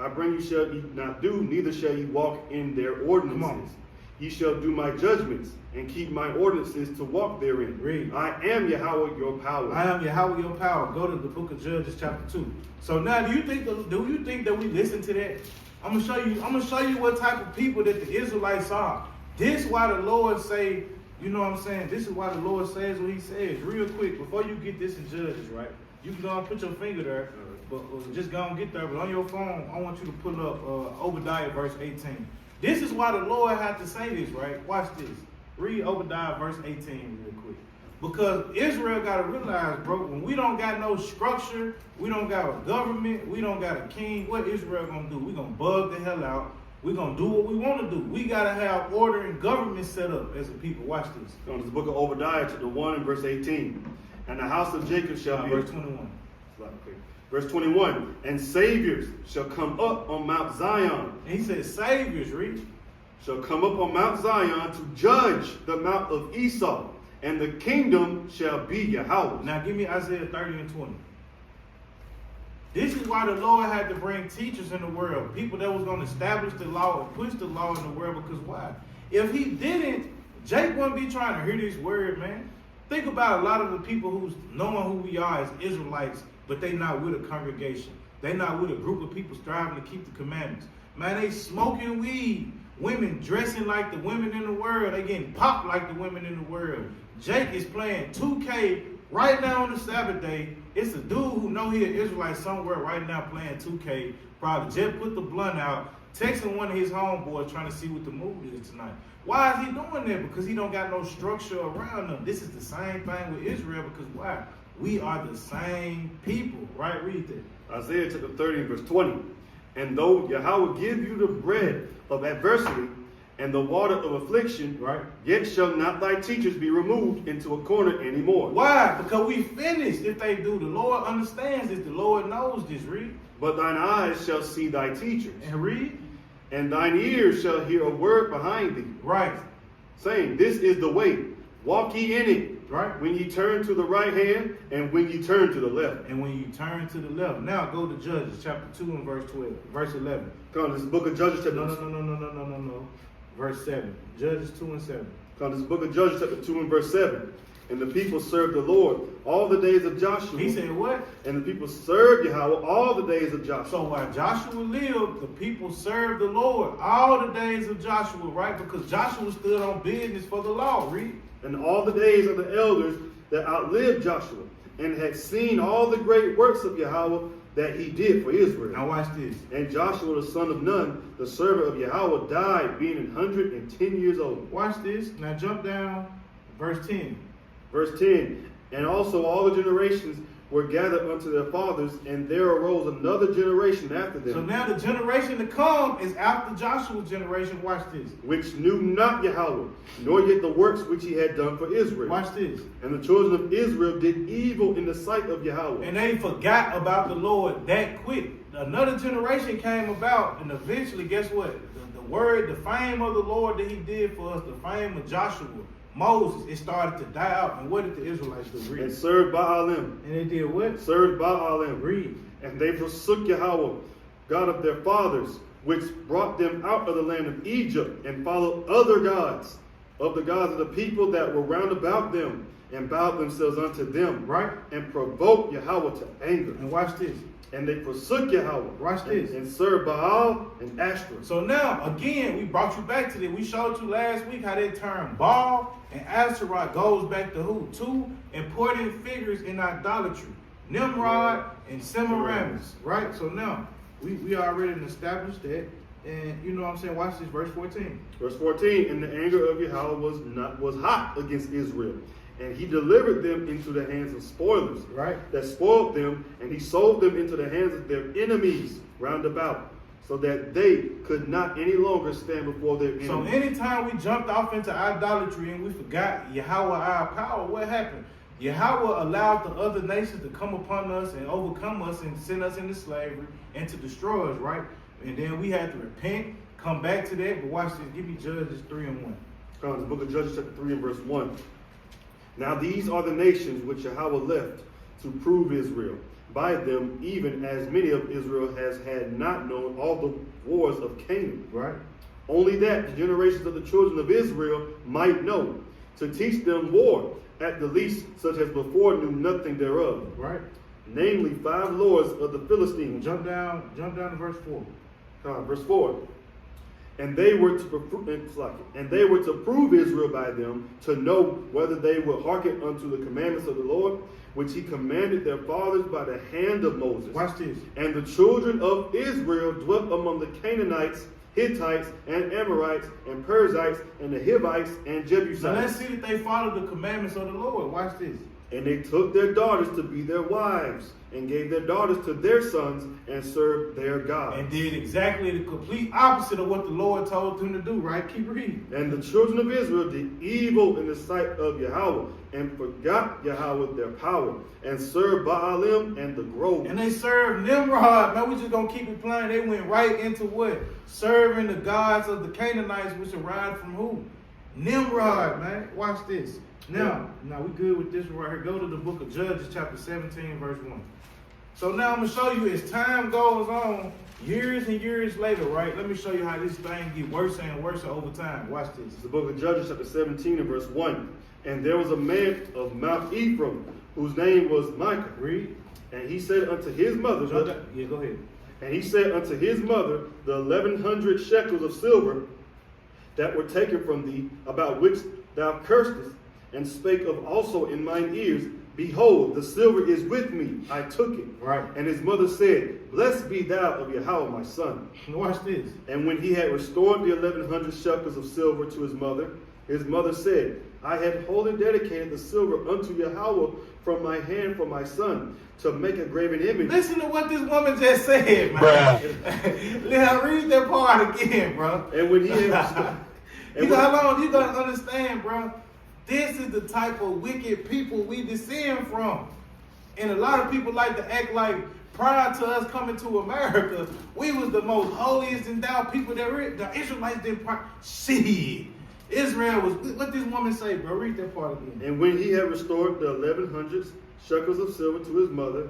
C: I bring you shall ye not do, neither shall ye walk in their ordinances. Ye shall do my judgments and keep my ordinances to walk therein.
B: Read.
C: I am Yahweh your power.
B: I am Yahweh your power. Go to the book of Judges chapter 2. So now do you think that we listen to that? I'm gonna show you what type of people that the Israelites are. This is why the Lord say, you know what I'm saying? This is why the Lord says what he says. Real quick, before you get this in Judges, right? You can go and put your finger there, but just go and get there. But on your phone, I want you to pull up Obadiah verse 18. This is why the Lord had to say this, right? Watch this. Read Obadiah verse 18 real quick. Because Israel got to realize, bro, when we don't got no structure, we don't got a government, we don't got a king, what Israel going to do? We're going to bug the hell out. We're going to do what we want to do. We got to have order and government set up as a people. Watch this.
C: From the book of Obadiah, chapter 1 and verse 18. And the house of Jacob shall be...
B: Verse 21.
C: Verse 21. And saviors shall come up on Mount Zion.
B: And he said, saviors, read.
C: Shall come up on Mount Zion to judge the mount of Esau. And the kingdom shall be Yahweh.
B: Now give me Isaiah 30 and 20. This is why the Lord had to bring teachers in the world, people that was going to establish the law and push the law in the world. Because why? If he didn't, Jake wouldn't be trying to hear this word, man. Think about a lot of the people who's knowing who we are as Israelites, but they not with a congregation. They not with a group of people striving to keep the commandments. Man, they smoking weed. Women dressing like the women in the world. They getting popped like the women in the world. Jake is playing 2K right now on the Sabbath day. It's a dude who know he an Israelite somewhere right now playing 2K. Probably just put the blunt out, texting one of his homeboys trying to see what the movie is tonight. Why is he doing that? Because he don't got no structure around them. This is the same thing with Israel. Because why? We are the same people. Right? Read that.
C: Isaiah chapter 30 and verse 20. And though Yahweh give you the bread of adversity and the water of affliction,
B: right,
C: yet shall not thy teachers be removed into a corner anymore.
B: Why? Because we finished if they do. The Lord understands this. The Lord knows this. Read.
C: But thine eyes shall see thy teachers.
B: And read.
C: And thine ears shall hear a word behind thee.
B: Right.
C: Saying, this is the way. Walk ye in it.
B: Right.
C: When ye turn to the right hand and when ye turn to the left.
B: And when you turn to the left. Now go to Judges chapter 2 and verse 12. Verse 11.
C: Come, this book of Judges chapter...
B: No. Verse 7. Judges 2 and 7.
C: Come, this book of Judges chapter 2 and verse 7. And the people served the Lord all the days of Joshua.
B: He said what?
C: And the people served Yahweh all the days of Joshua.
B: So while Joshua lived, the people served the Lord all the days of Joshua, right? Because Joshua stood on business for the law. Read.
C: And all the days of the elders that outlived Joshua, and had seen all the great works of Yahweh that he did for Israel.
B: Now watch this.
C: And Joshua the son of Nun, the servant of Yahweh, died being 110 years old.
B: Watch this. Now jump down, verse 10.
C: Verse 10. And also all the generations were gathered unto their fathers, and there arose another generation after them.
B: So now the generation to come is after Joshua's generation. Watch this.
C: Which knew not Yahweh, nor yet the works which he had done for Israel.
B: Watch this.
C: And the children of Israel did evil in the sight of Yahweh.
B: And they forgot about the Lord that quick. Another generation came about, and eventually, guess what? The word, the fame of the Lord that he did for us, the fame of Joshua, Moses, it started to die out. And what did the Israelites do? Read.
C: And served Baalim.
B: And they did what?
C: Served Baalim.
B: Read.
C: And they forsook Yahweh, God of their fathers, which brought them out of the land of Egypt, and followed other gods, of the gods of the people that were round about them, and bowed themselves unto them.
B: Right.
C: And provoked Yahweh to anger.
B: And watch this.
C: And they forsook Yahweh.
B: Watch this.
C: And served Baal and Ashtoreth.
B: So now, again, we brought you back to this. We showed you last week how that term Baal and Ashtoreth goes back to who? Two important figures in idolatry. Nimrod and Semiramis. Right? So now, we already established that. And you know what I'm saying? Watch this, verse 14.
C: Verse 14. And the anger of Yahweh was hot against Israel. And he delivered them into the hands of spoilers,
B: right? That
C: spoiled them, and he sold them into the hands of their enemies round about, so that they could not any longer stand before their enemies.
B: So anytime we jumped off into idolatry and we forgot Yahweh our power, what happened? Yahweh allowed the other nations to come upon us and overcome us and send us into slavery and to destroy us, right? And then we had to repent, come back to that. But watch this. Give me Judges 3 and 1.
C: The book of Judges chapter 3 and verse 1. Now these are the nations which Yahweh left to prove Israel. By them, even as many of Israel had not known all the wars of Canaan.
B: Right.
C: Only that the generations of the children of Israel might know, to teach them war, at the least such as before knew nothing thereof.
B: Right.
C: Namely, 5 lords of the Philistines.
B: Jump down to verse 4.
C: Verse 4. And they were to prove Israel by them, to know whether they would hearken unto the commandments of the Lord, which he commanded their fathers by the hand of Moses.
B: Watch this.
C: And the children of Israel dwelt among the Canaanites, Hittites, and Amorites, and Perizzites, and the Hivites, and Jebusites.
B: Now let's see that they followed the commandments of the Lord. Watch this.
C: And they took their daughters to be their wives, and gave their daughters to their sons, and served their gods.
B: And did exactly the complete opposite of what the Lord told them to do, right? Keep reading.
C: And the children of Israel did evil in the sight of Yahweh, and forgot Yahweh their power, and served Baalim and the groves.
B: And they served Nimrod. Man, we just gonna keep it playing. They went right into what? Serving the gods of the Canaanites, which arrived from who? Nimrod, man. Watch this. Now we good with this right here. Go to the book of Judges, chapter 17, verse 1. So now I'm going to show you as time goes on, years and years later, right? Let me show you how this thing get worse and worse over time. Watch this.
C: It's the book of Judges, chapter 17, and verse 1. And there was a man of Mount Ephraim, whose name was Micah.
B: Read.
C: And he said unto his mother,
B: Yeah, go ahead.
C: And he said unto his mother, the 1,100 shekels of silver that were taken from thee, about which thou cursedest, and spake of also in mine ears, behold, the silver is with me, I took it.
B: Right.
C: And his mother said, blessed be thou of Yahweh, my son.
B: Watch this.
C: And when he had restored the 1,100 shekels of silver to his mother said, I had wholly dedicated the silver unto Yahweh from my hand for my son, to make a graven image.
B: Listen to what this woman just said, man. Let her read that part again, bro.
C: And when he had restored,
B: you gotta understand, bro. This is the type of wicked people we descend from. And a lot of people like to act like prior to us coming to America, we was the most holiest endowed people there is. The Israelites didn't shit. Israel was, what this woman say, bro? Read that part again.
C: And when he had restored the 1,100 shekels of silver to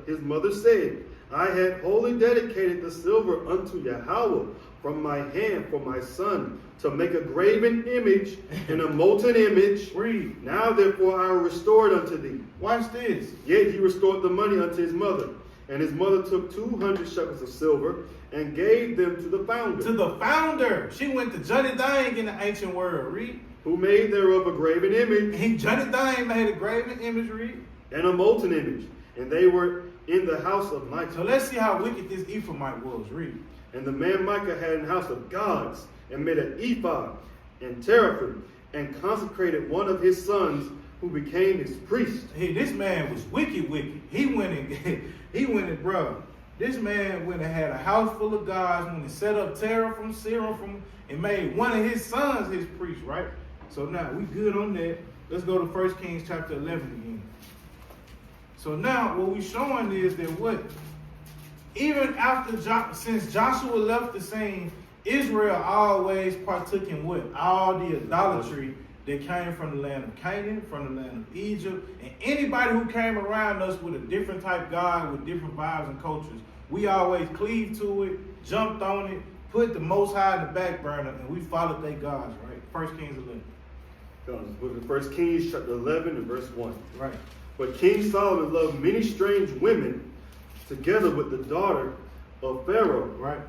C: his mother said, I had wholly dedicated the silver unto Yahweh from my hand for my son, to make a graven image and a molten image.
B: Read.
C: Now therefore I will restore it unto thee.
B: Watch this.
C: Yet he restored the money unto his mother. And his mother took 200 shekels of silver and gave them to the founder.
B: To the founder. She went to Johnny Dang in the ancient world. Read.
C: Who made thereof a graven image.
B: Johnny Dang made a graven image. Read.
C: And a molten image. And they were in the house of Micah.
B: So let's see how wicked this Ephraimite was. Read.
C: And the man Micah had an house of gods, and made an ephod and teraphim, and consecrated one of his sons, who became his priest.
B: Hey, this man was wicked. He went and, bro. This man went and had a house full of gods, when he set up teraphim, seraphim, and made one of his sons his priest, right? So now we good on that. Let's go to 1 Kings chapter 11 again. So now what we're showing is that what? Even since Joshua left the scene, Israel always partook in what? All the idolatry that came from the land of Canaan, from the land of Egypt, and anybody who came around us with a different type God, with different vibes and cultures, we always cleaved to it, jumped on it, put the Most High in the back burner, and we followed their gods, right? 1 Kings 11.
C: Book of 1 Kings chapter 11 and verse 1.
B: Right.
C: But King Solomon loved many strange women, together with the daughter of Pharaoh.
B: Right.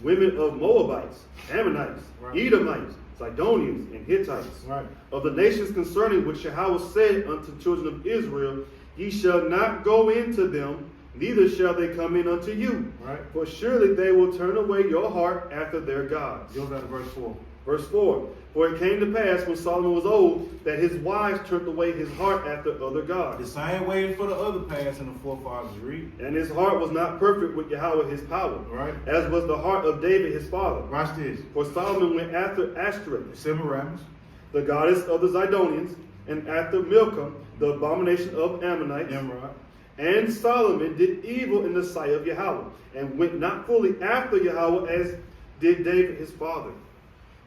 C: Women of Moabites, Ammonites,
B: right.
C: Edomites, Sidonians, and Hittites.
B: Right.
C: Of the nations concerning which Yahweh said unto the children of Israel, ye shall not go into them, neither shall they come in unto you.
B: Right.
C: For surely they will turn away your heart after their gods.
B: Go down to verse 4.
C: Verse 4. For it came to pass when Solomon was old, that his wives turned away his heart after other gods.
B: The same way for the other past in the forefathers. Read.
C: And his heart was not perfect with Yahweh his power,
B: Right.
C: as was the heart of David his father.
B: Watch this.
C: For Solomon went after Ashtoreth,
B: Semiramis.
C: the goddess of the Zidonians, and after Milcom, the abomination of Ammonites.
B: Nimrod.
C: And Solomon did evil in the sight of Yahweh, and went not fully after Yahweh as did David his father.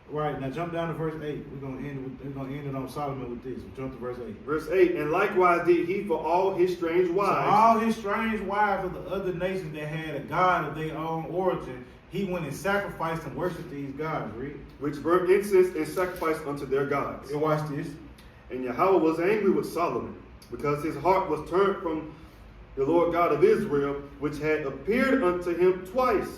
B: Right, now jump down to verse 8. We're gonna end it on Solomon with this. Jump to verse 8.
C: Verse 8, and likewise did he for all his strange wives.
B: So all his strange wives of the other nations that had a god of their own origin, he went and sacrificed and worshipped these gods, read.
C: Which burnt incense and sacrificed unto their gods.
B: And watch this.
C: And Yahweh was angry with Solomon, because his heart was turned from the Lord God of Israel, which had appeared unto him twice,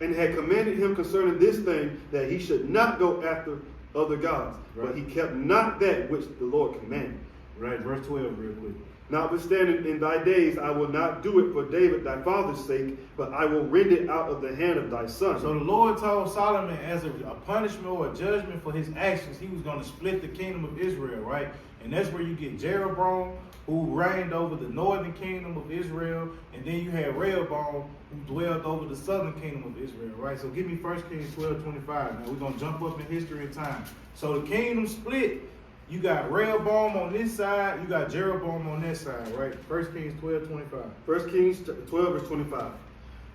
C: and had commanded him concerning this thing, that he should not go after other gods.
B: Right.
C: But he kept not that which the Lord commanded.
B: Right, verse 12 real quick.
C: Notwithstanding, in thy days I will not do it for David thy father's sake, but I will rend it out of the hand of thy son.
B: So the Lord told Solomon, as a punishment or a judgment for his actions, he was going to split the kingdom of Israel, right? And that's where you get Jeroboam, who reigned over the northern kingdom of Israel, and then you had Rehoboam, who dwelled over the southern kingdom of Israel, right? So give me 1 Kings 12:25. Now we're going to jump up in history and time. So the kingdom split. You got Rehoboam on this side, you got Jeroboam on that side, right? 1 Kings 12:25.
C: 1 Kings 12 verse 25.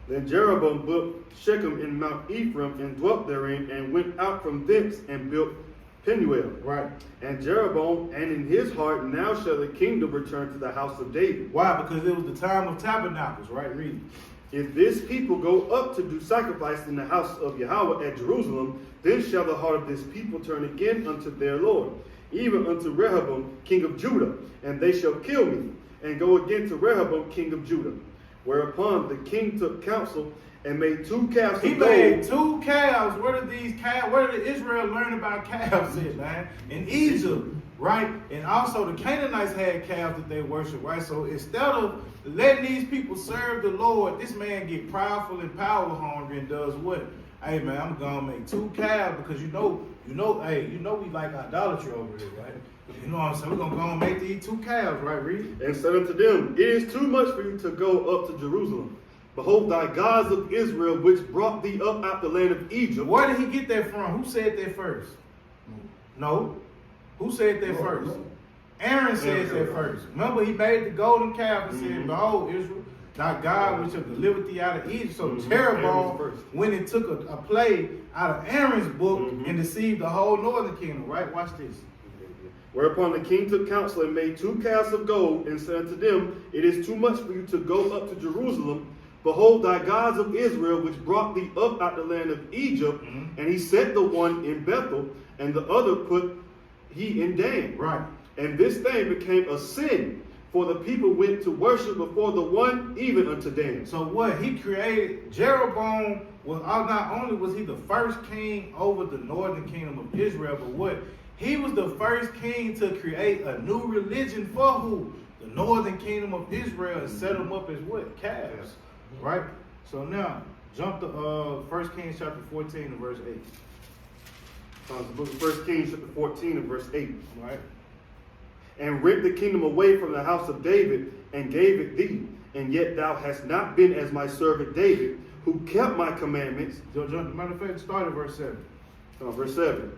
C: Then Jeroboam built Shechem in Mount Ephraim, and dwelt therein, and went out from thence, and built Penuel.
B: Right.
C: And Jeroboam, and in his heart, now shall the kingdom return to the house of David.
B: Why? Because it was the time of tabernacles, right? Read.
C: If this people go up to do sacrifice in the house of Yahweh at Jerusalem, then shall the heart of this people turn again unto their Lord, even unto Rehoboam, king of Judah, and they shall kill me, and go again to Rehoboam, king of Judah. Whereupon the king took counsel, and made 2 calves
B: He
C: of gold.
B: made 2 calves. Where did these calves, where did Israel learn about calves at, man? In Egypt, right? And also the Canaanites had calves that they worship, right? So instead of letting these people serve the Lord, this man get prideful and power hungry and does what? Hey man, I'm gonna make 2 calves because you know we like idolatry over here, right? You know what I'm saying? We're gonna go and make these 2 calves, right, Reed?
C: And said unto them, It is too much for you to go up to Jerusalem. Behold, thy gods of Israel, which brought thee up out the land of Egypt.
B: Where did he get that from? Who said that first? No. Who said that first? Aaron says that first. Remember, he made the golden calf and said, Behold, Israel, thy God which have delivered thee out of Egypt. So Jeroboam went and took a play out of Aaron's book and deceived the whole northern kingdom, right? Watch this.
C: Whereupon the king took counsel and made 2 calves of gold, and said unto them, It is too much for you to go up to Jerusalem. Behold, thy gods of Israel, which brought thee up out the land of Egypt. And he set the one in Bethel, and the other put he in Dan.
B: Right.
C: And this thing became a sin, for the people went to worship before the one, even unto Dan.
B: So what he created, Jeroboam was not only was he the first king over the northern kingdom of Israel, but what? He was the first king to create a new religion for who? The northern kingdom of Israel, and set them up as what? Calves. Right? So now, jump to 1 Kings chapter 14 and verse 8.
C: The book of 1 Kings chapter 14 and verse 8.
B: Right?
C: And rent the kingdom away from the house of David, and gave it thee. And yet thou hast not been as my servant David, who kept my commandments.
B: Matter of fact, start at verse 7.
C: Verse 7.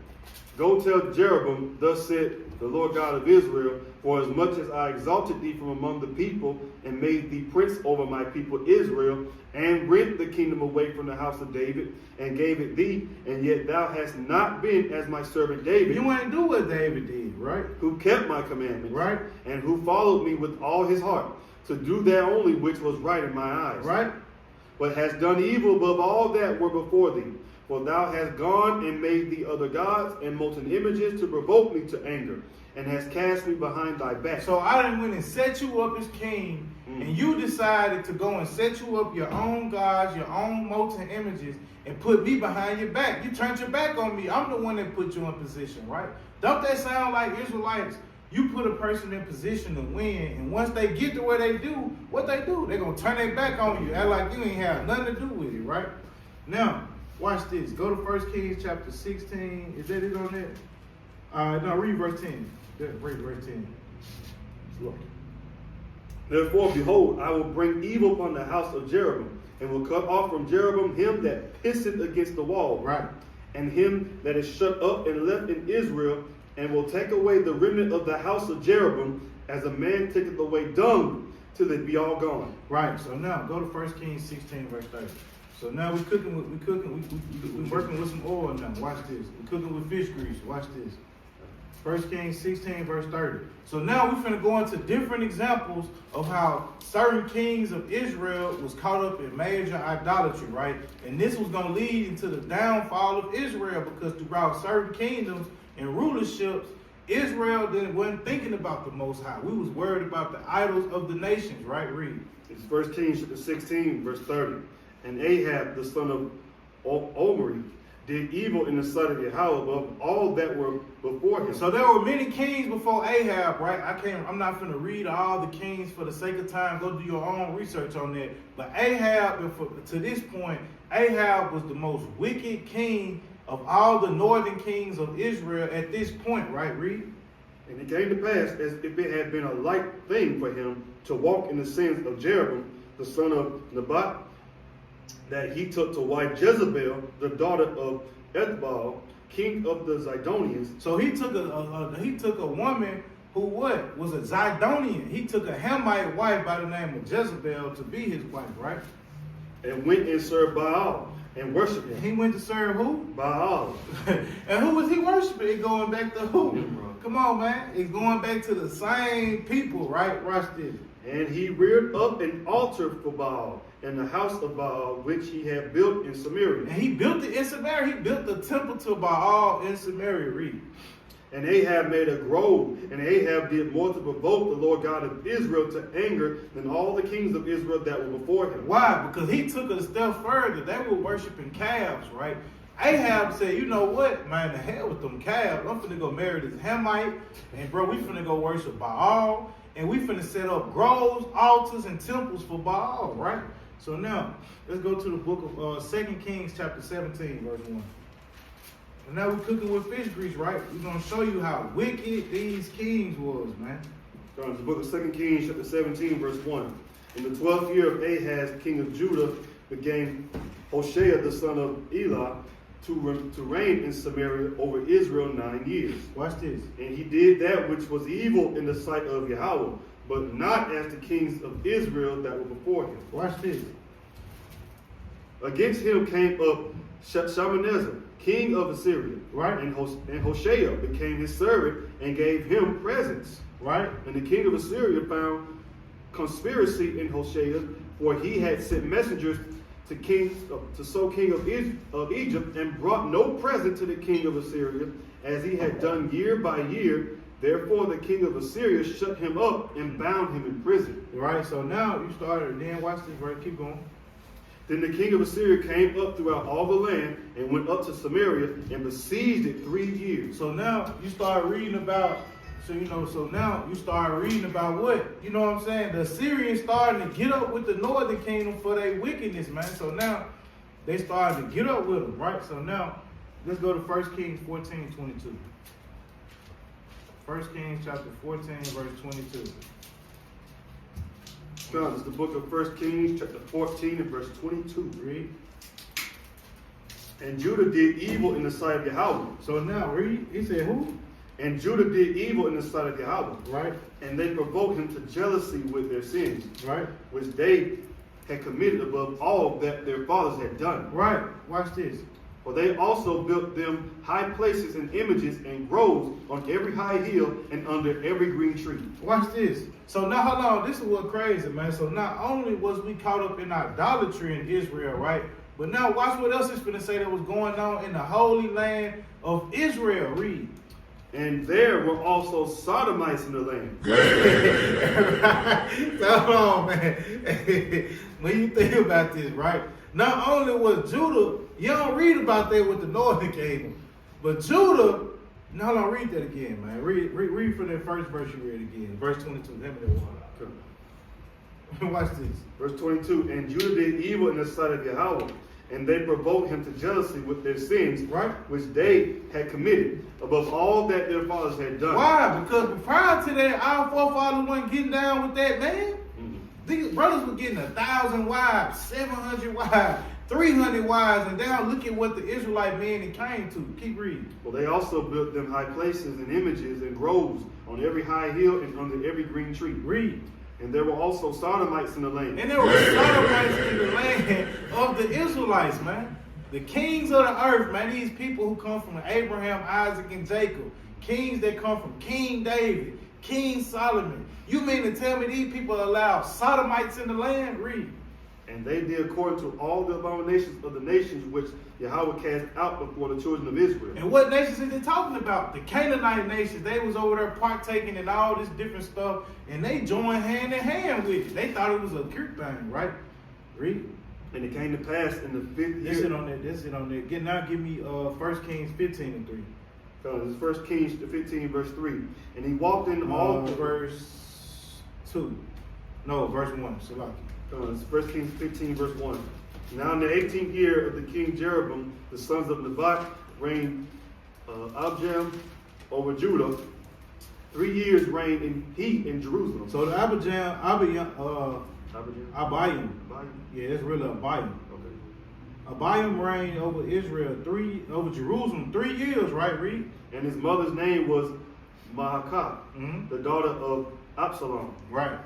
C: Go tell Jeroboam, thus said the Lord God of Israel, for as much as I exalted thee from among the people, and made thee prince over my people Israel, and rent the kingdom away from the house of David, and gave it thee, and yet thou hast not been as my servant David.
B: You ain't do what David did, right?
C: Who kept my commandments,
B: right?
C: And who followed me with all his heart, to do that only which was right in my eyes,
B: right?
C: But hast done evil above all that were before thee. For thou hast gone and made thee other gods and molten images to provoke me to anger, and hast cast me behind thy back.
B: So I done went and set you up as king, and you decided to go and set you up your own gods, your own molten images, and put me behind your back. You turned your back on me. I'm the one that put you in position, right? Don't that sound like Israelites? You put a person in position to win, and once they get to where they do, what they do? They're going to turn their back on you, act like you ain't have nothing to do with it, right? Now, watch this. Go to 1 Kings chapter 16. Is that it on there? No, read verse 10. Read verse 10. Look.
C: Therefore, behold, I will bring evil upon the house of Jeroboam, and will cut off from Jeroboam him that pisseth against the wall,
B: right,
C: and him that is shut up and left in Israel, and will take away the remnant of the house of Jeroboam, as a man taketh away dung, till it be all gone.
B: Right. So now go to 1 Kings 16, verse 30. So now we working with some oil now. Watch this. We cooking with fish grease. Watch this. 1 Kings 16 verse 30. So now we're finna go into different examples of how certain kings of Israel was caught up in major idolatry, right? And this was gonna lead into the downfall of Israel, because throughout certain kingdoms and rulerships, Israel wasn't thinking about the Most High. We was worried about the idols of the nations, right? Read.
C: It's 1 Kings chapter 16 verse 30. And Ahab the son of Omri did evil in the sight of Yahweh above all that were before him.
B: So there were many kings before Ahab, right? I'm not going to read all the kings for the sake of time. Go do your own research on that. But Ahab, to this point, Ahab was the most wicked king of all the northern kings of Israel at this point, right? Read.
C: And it came to pass, as if it had been a light thing for him to walk in the sins of Jeroboam, the son of Nebat, that he took to wife Jezebel, the daughter of Ethbaal, king of the Zidonians.
B: So he took a woman who was a Zidonian. He took a Hamite wife by the name of Jezebel to be his wife, right?
C: And went and served Baal and worshipped him.
B: He went to serve who?
C: Baal.
B: And who was he worshiping? It's going back to who?
C: Nimrod.
B: Come on, man. It's going back to the same people, right? Watch this.
C: And he reared up an altar for Baal in the house of Baal, which he had built in Samaria.
B: And he built it in Samaria. He built the temple to Baal in Samaria. Read.
C: And Ahab made a grove, and Ahab did more to provoke the Lord God of Israel to anger than all the kings of Israel that were before him.
B: Why? Because he took it a step further. They were worshiping calves, right? Ahab said, you know what, man, the hell with them calves. I'm finna go marry this Hamite, and bro, we finna go worship Baal, and we finna set up groves, altars, and temples for Baal, right? So now, let's go to the book of 2 Kings chapter 17, verse 1. And now we're cooking with fish grease, right? We're going to show you how wicked these kings was, man.
C: The book of 2 Kings chapter 17, verse 1. In the 12th year of Ahaz, king of Judah, began Hoshea the son of Eli to reign in Samaria over Israel 9 years.
B: Watch this.
C: And he did that which was evil in the sight of Yahweh, but not as the kings of Israel that were before him.
B: Watch this.
C: Against him came up Shalmaneser, king of Assyria.
B: Right.
C: And Hoshea became his servant and gave him presents.
B: Right.
C: And the king of Assyria found conspiracy in Hoshea, for he had sent messengers to king of Egypt, and brought no present to the king of Assyria, as he had done year by year. Therefore the king of Assyria shut him up and bound him in prison.
B: Right. So now you started. Then watch this verse. Keep going.
C: Then the king of Assyria came up throughout all the land and went up to Samaria and besieged it 3 years.
B: So now you start reading about. So now you start reading about what? You know what I'm saying? The Assyrians starting to get up with the northern kingdom for their wickedness, man. So now they starting to get up with them, right? So now let's go to 1 Kings 14, 22. 1 Kings chapter 14, verse 22.
C: It's the book of 1 Kings chapter 14 and verse 22.
B: Read.
C: And Judah did evil in the sight of Yahweh.
B: So now read. He said who?
C: And Judah did evil in the sight of Yahweh.
B: Right.
C: And they provoked him to jealousy with their sins.
B: Right.
C: Which they had committed above all that their fathers had done.
B: Right. Watch this.
C: For they also built them high places and images and groves on every high hill and under every green tree.
B: Watch this. So now, hold on. This is what crazy, man. So not only was we caught up in idolatry in Israel, right? But now watch what else is going to say that was going on in the holy land of Israel. Read.
C: And there were also sodomites in the land.
B: So hold on, man. When you think about this, right? Not only was Judah, you don't read about that with the northern kingdom, but Judah, no, hold on, read that again, man. Read from that first verse you read again, verse 22. Hand me that one out. Watch this.
C: Verse 22, and Judah did evil in the sight of Yahweh, and they provoked him to jealousy with their sins,
B: right,
C: which they had committed above all that their fathers had done.
B: Why? Because prior to that, our forefathers weren't getting down with that, man. These brothers were getting 1,000 wives, 700 wives, 300 wives, and now look at what the Israelite men came to. Keep reading.
C: Well, they also built them high places and images and groves on every high hill and under every green tree.
B: Read.
C: And there were also Sodomites in the land.
B: And there were Sodomites in the land of the Israelites, man. The kings of the earth, man. These people who come from Abraham, Isaac, and Jacob. Kings that come from King David, King Solomon. You mean to tell me these people allow Sodomites in the land? Read.
C: And they did according to all the abominations of the nations which Yahweh cast out before the children of Israel.
B: And what nations is it talking about? The Canaanite nations. They was over there partaking in all this different stuff, and they joined hand in hand with it. They thought it was a cute thing, right? Read.
C: And it came to pass in the 5th year.
B: That's it on there. Now give me 1 Kings 15 and 3.
C: This is 1 Kings 15, verse 3. And he walked in all...
B: verse 2. No, verse 1. Salaki.
C: It's 1 Kings 15, verse 1. Now in the 18th year of the king Jeroboam, the sons of Nebat reigned Abijam over Judah. 3 years reigned he in Jerusalem.
B: So the Abiam, yeah, it's really Abiam.
C: Okay.
B: Abiam reigned over Israel over Jerusalem 3 years, right? Read.
C: And his mother's name was Maacah, the daughter of Absalom.
B: Right.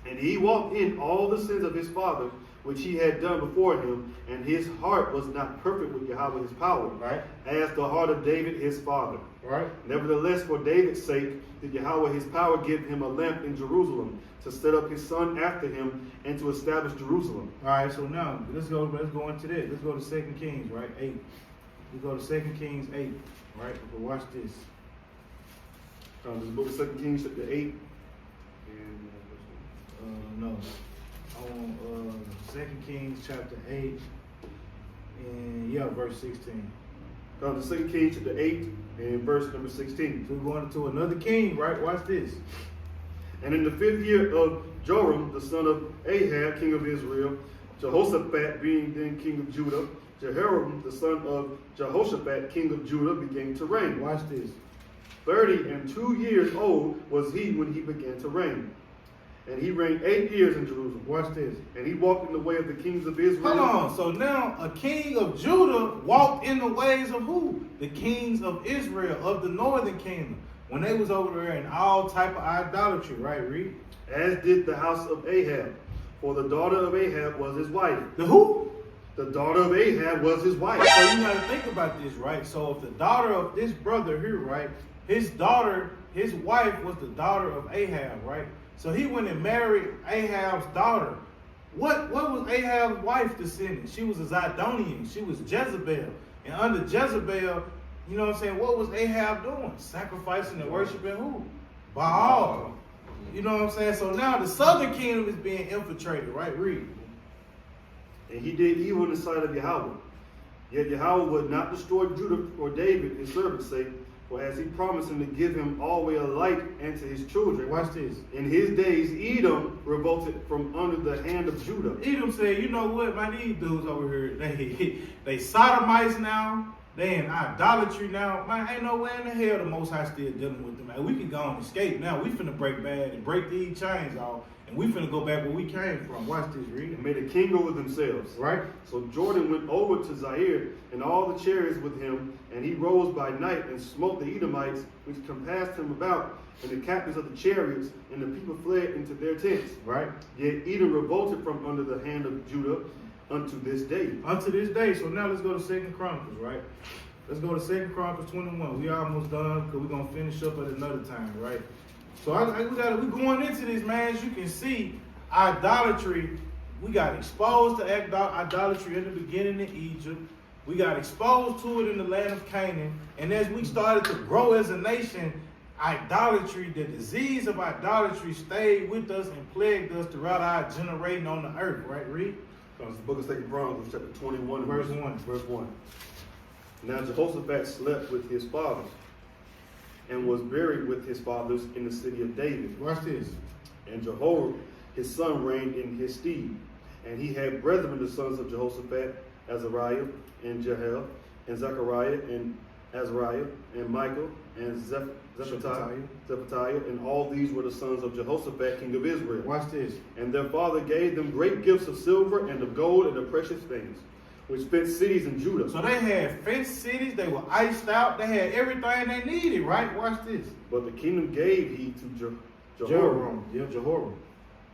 C: And he walked in all the sins of his father, which he had done before him, and his heart was not perfect with Yahweh his power,
B: right,
C: as the heart of David his father.
B: Right.
C: Nevertheless, for David's sake, did Yahweh his power give him a lamp in Jerusalem, to set up his son after him, and to establish Jerusalem.
B: All right, so now let's go into this. Let's go to 2 Kings, right? 8. Let's go to 2 Kings 8, right? But watch this.
C: This book of 2 Kings chapter 8.
B: No. I want 2 Kings chapter 8 and verse 16.
C: The 2 Kings chapter 8 and verse number 16.
B: So we're going to another king, right? Watch this.
C: And in the 5th year of Joram, the son of Ahab, king of Israel, Jehoshaphat being then king of Judah, Jehoram, the son of Jehoshaphat, king of Judah, began to reign.
B: Watch this.
C: 32 years old was he when he began to reign. And he reigned 8 years in Jerusalem.
B: Watch this.
C: And he walked in the way of the kings of Israel.
B: Hold on. So now a king of Judah walked in the ways of who? The kings of Israel, of the northern kingdom. When they was over there in all type of idolatry, right? Read.
C: As did the house of Ahab. For the daughter of Ahab was his wife.
B: The who?
C: The daughter of Ahab was his wife.
B: So you got to think about this, right? So if the daughter of this brother here, right? His daughter, his wife was the daughter of Ahab, right? So he went and married Ahab's daughter. What was Ahab's wife descendant? She was a Zidonian. She was Jezebel. And under Jezebel, you know what I'm saying, what was Ahab doing? Sacrificing and worshiping who? Baal. You know what I'm saying? So now the southern kingdom is being infiltrated, right? Read.
C: And he did evil in the sight of Yahweh. Yet Yahweh would not destroy Judah or David, his servant's sake, for as he promised him to give him always a light and to his children.
B: Watch this.
C: In his days, Edom revolted from under the hand of Judah.
B: Edom said, you know what, man, these dudes over here, they sodomites now. They in idolatry now. Man, ain't no way in the hell the Most High still dealing with them, man. We can go and escape now. We finna break bad and break these chains off. And we finna go back where we came from. Watch this, read.
C: And made a king over themselves.
B: Right.
C: So Jordan went over to Zaire and all the chariots with him. And he rose by night and smote the Edomites, which compassed him about, and the captains of the chariots. And the people fled into their tents.
B: Right.
C: Yet Edom revolted from under the hand of Judah unto this day.
B: Unto this day. So now let's go to 2 Chronicles, right? Let's go to 2 Chronicles 21. We almost done because we're going to finish up at another time, right? So we're going into this, man. As you can see, idolatry, we got exposed to idolatry in the beginning in Egypt. We got exposed to it in the land of Canaan. And as we started to grow as a nation, idolatry, the disease of idolatry stayed with us and plagued us throughout our generation on the earth, right? Read.
C: It's the book of 2 Chronicles, chapter 21,
B: verse 1.
C: Verse 1. Now Jehoshaphat slept with his fathers and was buried with his fathers in the city of David.
B: Watch this.
C: And Jehoram, his son, reigned in his stead. And he had brethren, the sons of Jehoshaphat, Azariah and Jehiel, and Zechariah and Azariah, and Michael, and Zephatiah, and all these were the sons of Jehoshaphat, king of Israel.
B: Watch this.
C: And their father gave them great gifts of silver and of gold and of precious things, which fenced cities in Judah.
B: So they had fenced cities, they were iced out, they had everything they needed, right? Watch this.
C: But the kingdom gave he to Jehoram.
B: Yeah, Jehoram.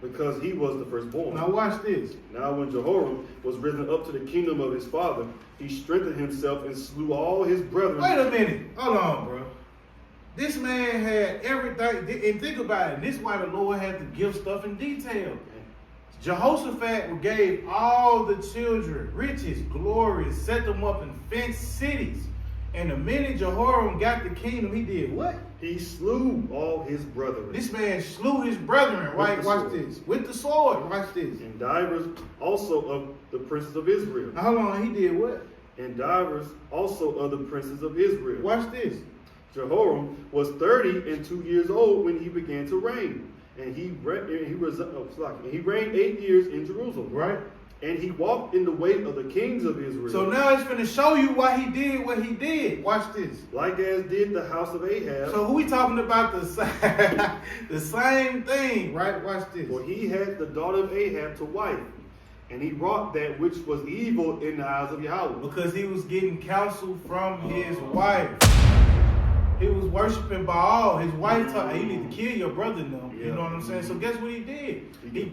C: because he was the firstborn.
B: Now watch this.
C: Now when Jehoram was risen up to the kingdom of his father, he strengthened himself and slew all his brethren.
B: Wait a minute. Hold on, bro. This man had everything. And think about it. This is why the Lord had to give stuff in detail. Jehoshaphat gave all the children riches, glory, set them up in fenced cities. And the minute Jehoram got the kingdom, he did what?
C: He slew all his brethren.
B: This man slew his brethren, right? Watch this. With the sword. Watch this.
C: And divers also of the princes of Israel.
B: Now, hold on. He did what?
C: And divers also of the princes of Israel.
B: Watch this.
C: Jehoram was 30 and 2 years old when he began to reign. And he reigned 8 years in Jerusalem.
B: Right.
C: And he walked in the way of the kings of Israel.
B: So now it's going to show you why he did what he did. Watch this.
C: Like as did the house of Ahab.
B: So who we talking about? The same thing, right? Watch this.
C: For he had the daughter of Ahab to wife. And he wrought that which was evil in the eyes of Yahweh.
B: Because he was getting counsel from his wife. He was worshiping Baal. His wife told him, you need to kill your brother now. You know what I'm saying? So guess what he did? He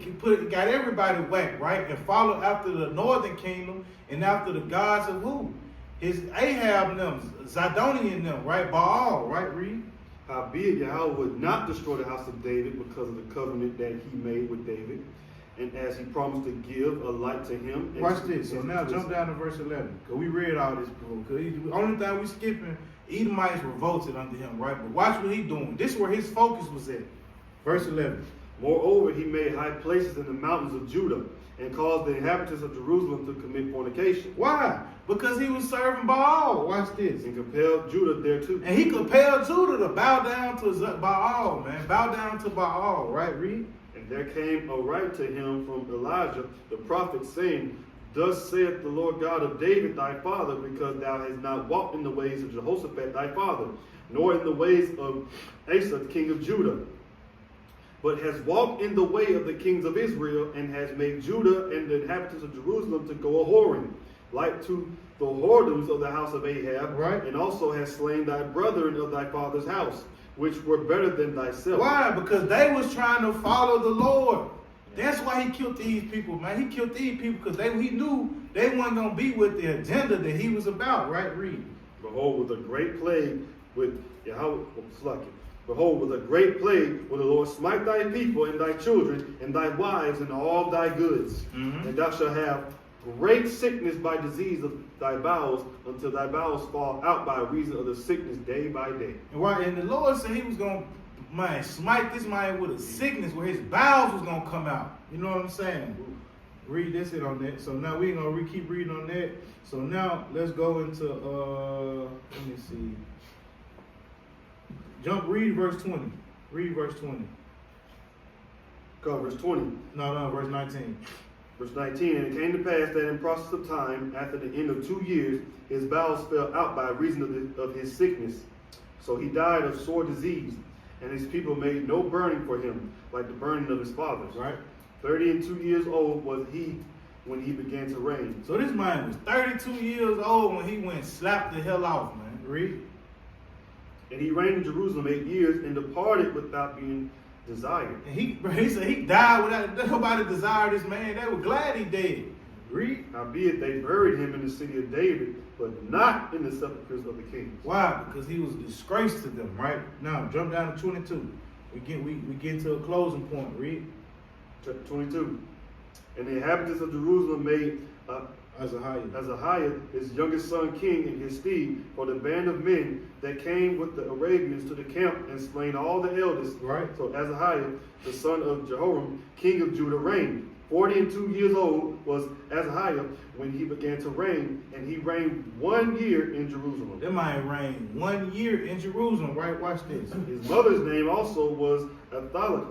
B: got everybody whacked, right? And followed after the northern kingdom and after the gods of who? His Ahab them, Zidonian them, right? Baal, right? Read.
C: Howbeit Yahweh would not destroy the house of David because of the covenant that he made with David. And as he promised to give a light to him.
B: Watch this. So now jump down to verse 11. Because we read all this before. Because the only thing we skipping, Edomites revolted under him, right? But watch what he doing. This is where his focus was at. Verse 11.
C: Moreover, he made high places in the mountains of Judah and caused the inhabitants of Jerusalem to commit fornication.
B: Why? Because he was serving Baal. Watch this.
C: And compelled Judah thereto.
B: And he compelled Judah to bow down to Baal, man. Bow down to Baal, right? Read.
C: And there came a right to him from Elijah the prophet, saying, Thus saith the Lord God of David thy father, because thou hast not walked in the ways of Jehoshaphat thy father, nor in the ways of Asa king of Judah, but hast walked in the way of the kings of Israel, and has made Judah and the inhabitants of Jerusalem to go a-whoring, like to the whoredoms of the house of Ahab,
B: right?
C: And also hast slain thy brethren of thy father's house, which were better than thyself.
B: Why? Because they was trying to follow the Lord. That's why he killed these people, man. He killed these people because he knew they weren't going to be with the agenda that he was about, right? Read.
C: Behold, with a great plague with Yahweh, behold, with a great plague will the Lord smite thy people and thy children and thy wives and all thy goods. And thou shalt have great sickness by disease of thy bowels, until thy bowels fall out by reason of the sickness day by day.
B: And the Lord said he was going to smite this man with a sickness where his bowels was going to come out. You know what I'm saying? Read this it on that. So now we're going to keep reading on that. So now let's go into, let me see. Read verse 20. Read verse 20.
C: Go, verse 20.
B: No, verse 19.
C: Verse 19, and it came to pass that in process of time, after the end of 2 years, his bowels fell out by reason of his sickness. So he died of sore disease, and his people made no burning for him, like the burning of his fathers.
B: Right.
C: 30 and 2 years old was he when he began to reign.
B: So this man was 32 years old when he went and slapped the hell off, man. Read.
C: And he reigned in Jerusalem 8 years and departed without being desired.
B: And he said he died without nobody desired this man. They were glad he dead. Read.
C: Howbeit they buried him in the city of David, but not in the sepulchres of the kings.
B: Why? Because he was a disgrace to them, right? Now jump down to 22. We get to a closing point. Read.
C: Chapter 22. And the inhabitants of Jerusalem made Azariah, his youngest son, king in his stead, for the band of men that came with the Arabians to the camp and slain all the eldest.
B: Right.
C: So Azariah, the son of Jehoram, king of Judah, reigned. 40 and 2 years old was Azariah when he began to reign, and he reigned 1 year in Jerusalem.
B: That man reigned 1 year in Jerusalem, right? Watch this.
C: His mother's name also was Athaliah,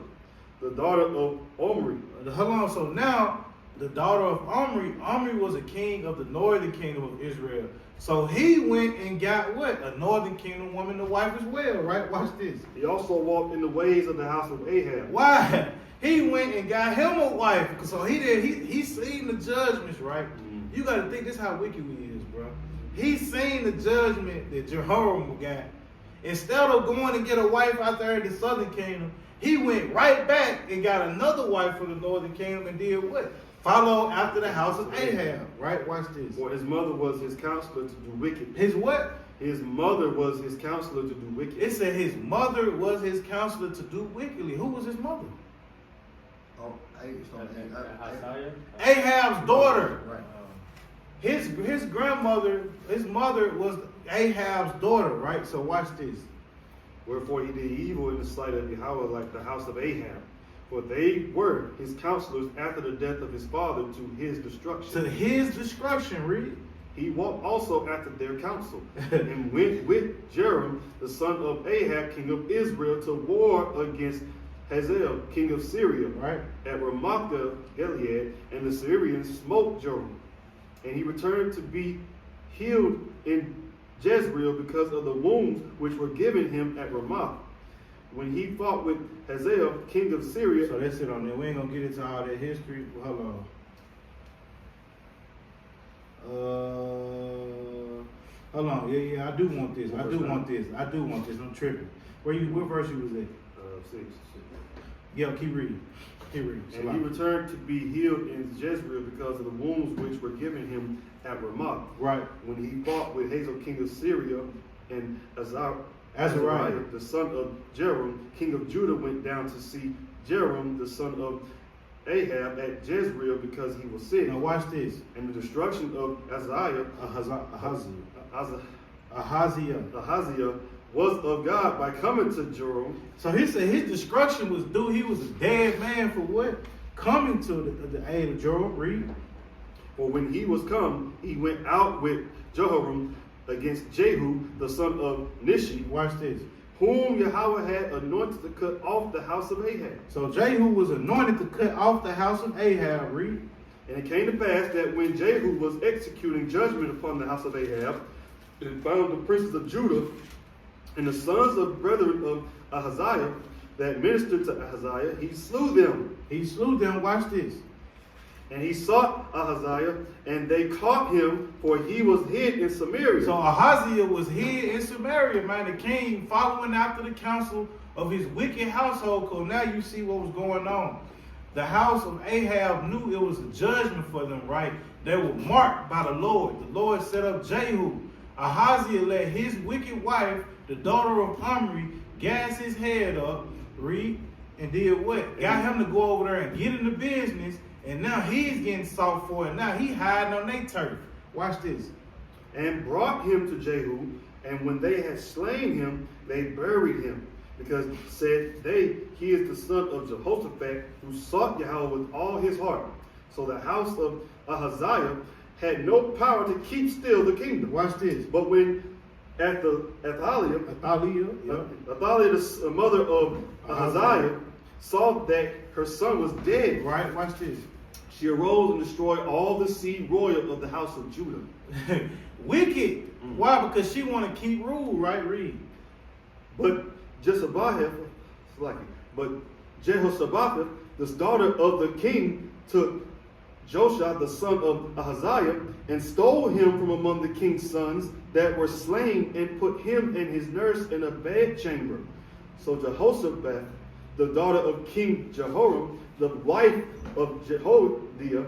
C: the daughter of Omri.
B: Hold on. So now, the daughter of Omri was a king of the northern kingdom of Israel. So he went and got what? A northern kingdom woman to wife as well, right? Watch this.
C: He also walked in the ways of the house of Ahab.
B: Why? He went and got him a wife. So he seen the judgments, right? You got to think this is how wicked he is, bro. He seen the judgment that Jehoram got. Instead of going to get a wife out there in the southern kingdom, He went right back and got another wife from the northern kingdom and did what? Follow after the house of Ahab, right? Watch this.
C: For his mother was his counselor to do wicked.
B: His what?
C: His mother was his counselor to do wicked.
B: It said his mother was his counselor to do wickedly. Who was his mother?
A: Oh,
B: Ahab's daughter.
A: Right.
B: His mother was Ahab's daughter, right? So watch this.
C: Wherefore he did evil in the sight of Yahweh like the house of Ahab. For they were his counselors after the death of his father to his destruction.
B: To his destruction, read.
C: He walked also after their counsel, and went with Jehoram, the son of Ahab, king of Israel, to war against Hazael, king of Syria,
B: Right.
C: at Ramoth Gilead, and the Syrians smote Joram. And he returned to be healed in Jezreel because of the wounds which were given him at Ramoth. When he fought with Hazael, king of Syria.
B: So that's it on there. We ain't gonna get into all that history. Hold on. Hold on. Yeah, I do want this. I'm tripping. What verse you was at?
C: 6.
B: Yeah, keep reading.
C: And he returned to be healed in Jezreel because of the wounds which were given him at Ramoth.
B: Right.
C: When he fought with Hazael, king of Syria, and
B: Azariah,
C: the son of Jehoram, king of Judah, went down to see Jehoram, the son of Ahab, at Jezreel because he was sick.
B: Now watch this.
C: And the destruction of Ahaziah was of God by coming to Jehoram.
B: So he said his destruction was due. He was a dead man for what? Coming to the aid of Jehoram. Read.
C: For when he was come, he went out with Jehoram against Jehu, the son of Nishi.
B: Watch this.
C: Whom Yahweh had anointed to cut off the house of Ahab.
B: So Jehu was anointed to cut off the house of Ahab. Read.
C: And it came to pass that when Jehu was executing judgment upon the house of Ahab, and found the princes of Judah and the sons of brethren of Ahaziah that ministered to Ahaziah, he slew them.
B: He slew them. Watch this.
C: And he sought Ahaziah, and they caught him, for he was hid in Samaria.
B: So Ahaziah was hid in Samaria, man. The king following after the counsel of his wicked household. Cause now you see what was going on. The house of Ahab knew it was a judgment for them, right? They were marked by the Lord. The Lord set up Jehu. Ahaziah let his wicked wife, the daughter of Omri, gas his head up, read, and did what? Got him to go over there and get in the business, and now he's getting sought for it. Now he hiding on their turf. Watch this.
C: And brought him to Jehu, and when they had slain him, they buried him, because said they, he is the son of Jehoshaphat, who sought Yahweh with all his heart. So the house of Ahaziah had no power to keep still the kingdom.
B: Watch this.
C: But when Athaliah, the mother of Ahaziah, saw that her son was dead,
B: Right, watch this.
C: she arose and destroyed all the seed royal of the house of Judah.
B: Wicked. Why? Because she want to keep rule, right? Read.
C: But Jehoshaphat, the daughter of the king, took Joshua, the son of Ahaziah, and stole him from among the king's sons that were slain, and put him and his nurse in a bedchamber. So Jehoshaphat, the daughter of King Jehoram, the wife of Jehoiada,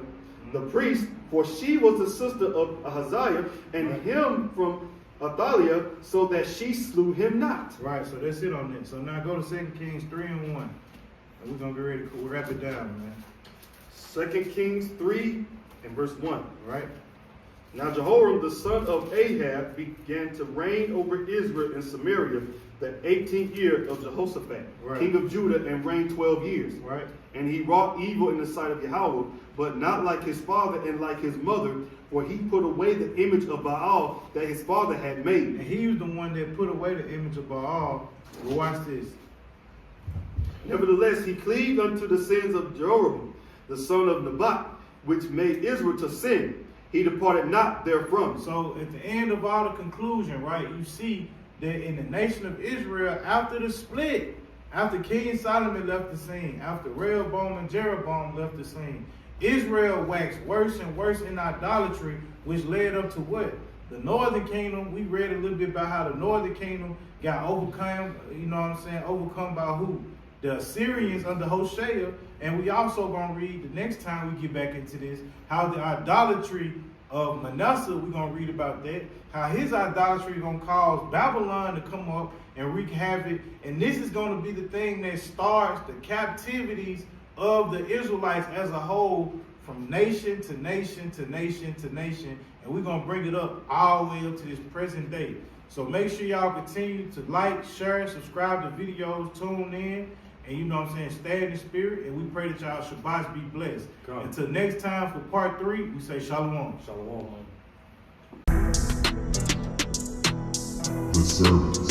C: the priest, for she was the sister of Ahaziah, and him from Athaliah, so that she slew him not.
B: Right, so that's it on that. So now go to 2 Kings 3:1. And we're going to get ready to wrap it down, man.
C: 2 Kings 3 and verse 1.
B: Right?
C: Now Jehoram, the son of Ahab, began to reign over Israel in Samaria the 18th year of Jehoshaphat,
B: Right.
C: king of Judah, and reigned 12 years.
B: Right?
C: And he wrought evil in the sight of Yahweh, but not like his father and like his mother, for he put away the image of Baal that his father had made.
B: And he was the one that put away the image of Baal. But watch this.
C: Nevertheless, he cleaved unto the sins of Jeroboam, the son of Nebat, which made Israel to sin. He departed not therefrom.
B: So at the end of all the conclusion, right, you see that in the nation of Israel, after the split, after King Solomon left the scene, after Rehoboam and Jeroboam left the scene, Israel waxed worse and worse in idolatry, which led up to what? The northern kingdom. We read a little bit about how the northern kingdom got overcome, you know what I'm saying, overcome by who? the Assyrians under Hoshea, and we also gonna read the next time we get back into this, how the idolatry of Manasseh, we're gonna read about that, how his idolatry gonna cause Babylon to come up and wreak havoc, and this is gonna be the thing that starts the captivities of the Israelites as a whole, from nation to nation to nation to nation, and we're gonna bring it up all the way up to this present day. So make sure y'all continue to like, share, subscribe to videos, tune in, and you know what I'm saying, stay in the spirit, and we pray that y'all Shabbats be blessed.
C: God.
B: Until next time for part 3, we say Shalom.
C: Shalom.
A: The Servants.